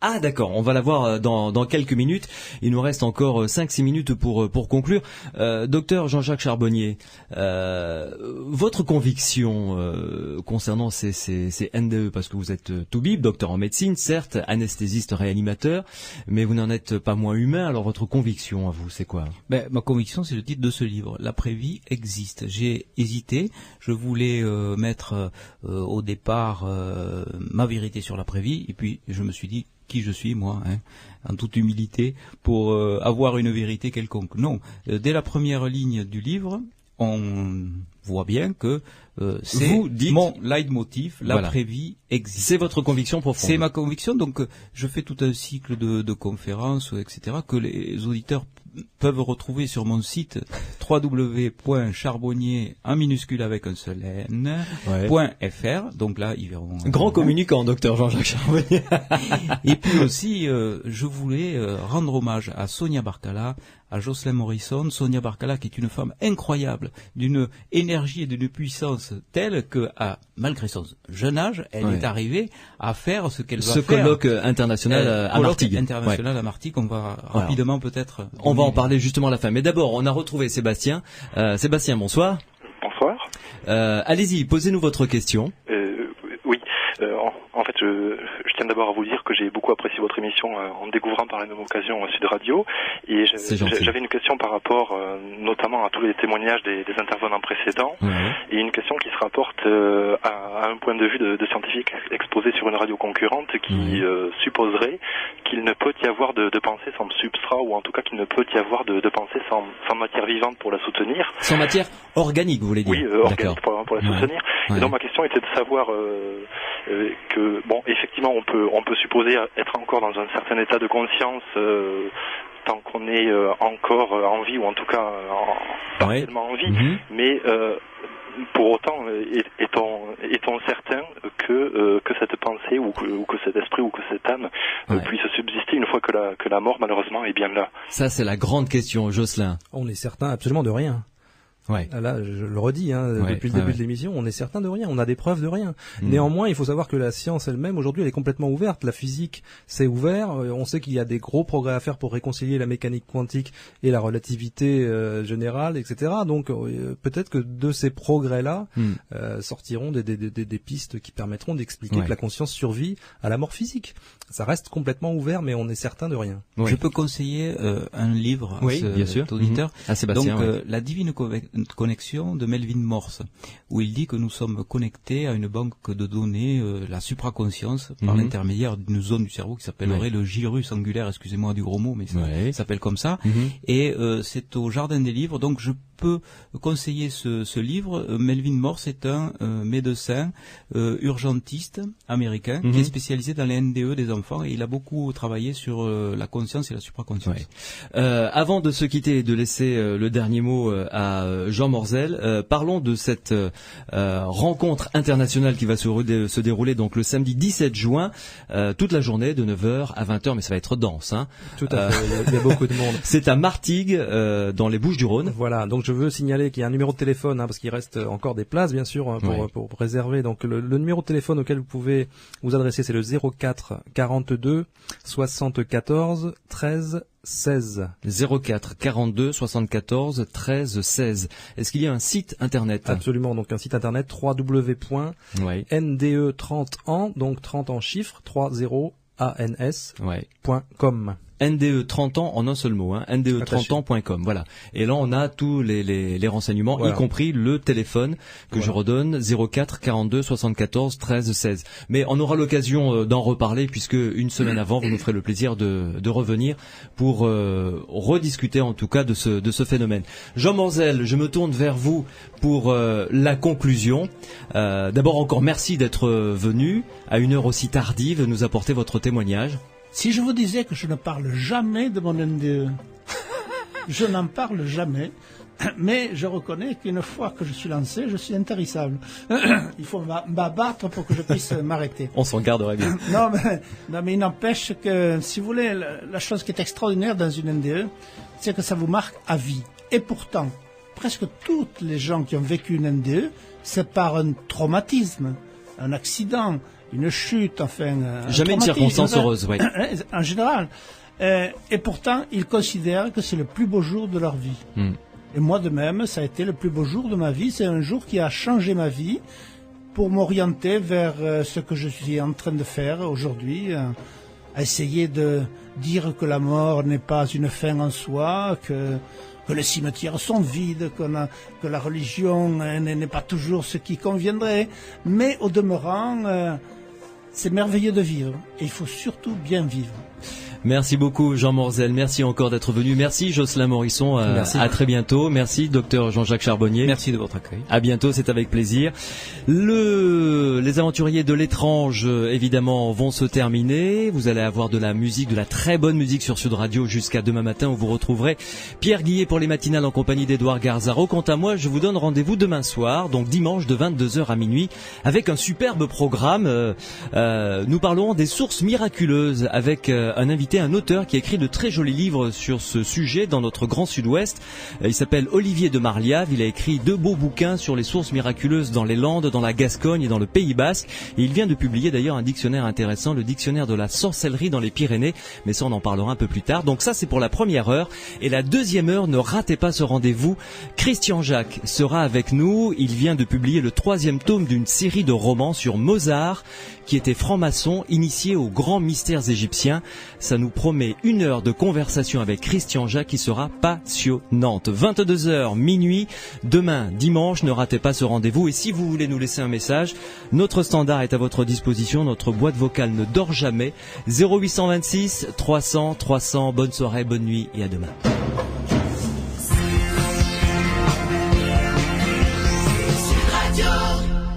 Ah d'accord, on va la voir dans quelques minutes. Il nous reste encore 5-6 minutes pour conclure. Docteur Jean-Jacques Charbonnier, votre conviction concernant ces NDE, parce que vous êtes toubib, docteur en médecine, certes, anesthésiste réanimateur, mais vous n'en êtes pas moins humain, alors votre conviction à vous, c'est quoi? Ma conviction, c'est le titre de ce livre. L'après-vie existe. J'ai hésité, je voulais mettre au départ ma vérité sur l'après-vie, et puis je me suis dit, qui je suis, moi, en toute humilité, pour avoir une vérité quelconque. Non, dès la première ligne du livre, on voit bien que c'est mon leitmotiv, l'après-vie existe. C'est votre conviction profonde. C'est ma conviction, donc je fais tout un cycle de conférences, etc., que les auditeurs peuvent retrouver sur mon site www.charbonnier en minuscule avec un seul n.fr. Donc là, ils verront. Grand communicant, docteur Jean-Jacques Charbonnier. Et puis aussi, je voulais rendre hommage à Sonia Barkala, à Jocelyn Morrison. Sonia Barkala, qui est une femme incroyable, d'une énergie et d'une puissance telle que, malgré son jeune âge, elle est arrivée à faire ce qu'elle va faire. Ce colloque international à Martigues. International à Martigues, on va rapidement peut-être. On va en parler justement à la fin. Mais d'abord, on a retrouvé Sébastien. Sébastien, bonsoir. Bonsoir. Allez-y, posez-nous votre question. Oui. En fait, je tiens d'abord à vous dire que j'ai beaucoup apprécié votre émission en découvrant par la même occasion Sud Radio. Et j'avais une question par rapport notamment à tous les témoignages des intervenants précédents. Et une question qui se rapporte à un point de vue de scientifique exposé sur une radio concurrente qui supposerait qu'il ne peut y avoir de pensée sans substrat, ou en tout cas qu'il ne peut y avoir de pensée sans matière vivante pour la soutenir. Sans matière organique, vous voulez dire? Oui, organique pour la soutenir. Et donc ma question était de savoir que, bon, effectivement, on peut supposer être encore dans un certain état de conscience tant qu'on est encore en vie, ou en tout cas partiellement en vie, mais pour autant, est-on certain que cette pensée ou que cet esprit ou que cette âme puisse subsister une fois que la mort malheureusement est bien là? Ça, c'est la grande question, Jocelyn. On est certain absolument de rien. Là, je le redis, depuis le début de l'émission, on est certain de rien, on a des preuves de rien. Néanmoins, il faut savoir que la science elle-même, aujourd'hui, elle est complètement ouverte. La physique, c'est ouvert. On sait qu'il y a des gros progrès à faire pour réconcilier la mécanique quantique et la relativité générale, etc. Donc, peut-être que de ces progrès-là sortiront des pistes qui permettront d'expliquer que la conscience survit à la mort physique. Ça reste complètement ouvert, mais on est certain de rien. Je peux conseiller un livre à cet auditeur. À Sébastien, donc, La Divine Connexion de Melvin Morse, où il dit que nous sommes connectés à une banque de données, la supraconscience, par l'intermédiaire d'une zone du cerveau qui s'appellerait le gyrus angulaire, excusez-moi du gros mot, mais ça s'appelle comme ça. Et c'est au Jardin des Livres, donc je peux conseiller ce livre. Melvin Morse est un médecin urgentiste américain qui est spécialisé dans les NDE des enfants, et il a beaucoup travaillé sur la conscience et la supraconscience. Avant de se quitter et de laisser le dernier mot à Jean Morzel, parlons de cette rencontre internationale qui va se dérouler donc le samedi 17 juin, toute la journée de 9h à 20h, mais ça va être dense. Tout à fait, il y a beaucoup de monde. C'est à Martigues, dans les Bouches-du-Rhône. Voilà, donc je veux signaler qu'il y a un numéro de téléphone, parce qu'il reste encore des places bien sûr pour réserver. Donc le numéro de téléphone auquel vous pouvez vous adresser, c'est le 04 42 74 13 16. 04 42 74 13 16. Est-ce qu'il y a un site internet? Absolument, donc un site internet www.nde30ans, donc 30 en chiffres, 30ans.com. NDE 30 ans en un seul mot, NDE30ans.com, voilà. Et là, on a tous les renseignements, y compris le téléphone que je redonne, 04 42 74 13 16. Mais on aura l'occasion d'en reparler, puisque une semaine avant, vous nous ferez le plaisir de revenir pour rediscuter en tout cas de ce phénomène. Jean Morzel, je me tourne vers vous pour la conclusion. D'abord, encore merci d'être venu à une heure aussi tardive, nous apporter votre témoignage. Si je vous disais que je ne parle jamais de mon NDE, je n'en parle jamais, mais je reconnais qu'une fois que je suis lancé, je suis intarissable. Il faut m'abattre pour que je puisse m'arrêter. On s'en garderait bien. Non, mais il n'empêche que, si vous voulez, la chose qui est extraordinaire dans une NDE, c'est que ça vous marque à vie. Et pourtant, presque toutes les gens qui ont vécu une NDE, c'est par un traumatisme, un accident, une chute, enfin... Jamais une circonstance heureuse, oui. En général. Et pourtant, ils considèrent que c'est le plus beau jour de leur vie. Et moi de même, ça a été le plus beau jour de ma vie. C'est un jour qui a changé ma vie pour m'orienter vers ce que je suis en train de faire aujourd'hui, à essayer de dire que la mort n'est pas une fin en soi, que les cimetières sont vides, que la religion n'est pas toujours ce qui conviendrait, mais au demeurant, c'est merveilleux de vivre, et il faut surtout bien vivre. Merci beaucoup Jean Morzel, merci encore d'être venu. Merci Jocelyn Morisson, à très bientôt. Merci docteur Jean-Jacques Charbonnier. Merci de votre accueil. À bientôt, c'est avec plaisir. Les aventuriers de l'étrange, évidemment, vont se terminer. Vous allez avoir de la musique, de la très bonne musique sur Sud Radio jusqu'à demain matin où vous retrouverez Pierre Guillet pour les matinales en compagnie d'Édouard Garzaro. Quant à moi, je vous donne rendez-vous demain soir, donc dimanche de 22h à minuit, avec un superbe programme. Nous parlerons des sources miraculeuses avec un invité, un auteur qui a écrit de très jolis livres sur ce sujet dans notre grand sud-ouest. Il s'appelle Olivier de Marliave. Il a écrit 2 beaux bouquins sur les sources miraculeuses dans les Landes, dans la Gascogne et dans le Pays Basque. Et il vient de publier d'ailleurs un dictionnaire intéressant, le dictionnaire de la sorcellerie dans les Pyrénées. Mais ça, on en parlera un peu plus tard. Donc ça, c'est pour la première heure. Et la deuxième heure, ne ratez pas ce rendez-vous. Christian Jacques sera avec nous. Il vient de publier le 3e tome d'une série de romans sur Mozart, qui était franc-maçon, initié aux grands mystères égyptiens. Ça nous promet 1 heure de conversation avec Christian Jacques qui sera passionnante. 22h, minuit, demain, dimanche, ne ratez pas ce rendez-vous. Et si vous voulez nous laisser un message, notre standard est à votre disposition, notre boîte vocale ne dort jamais. 0826 300 300, bonne soirée, bonne nuit et à demain.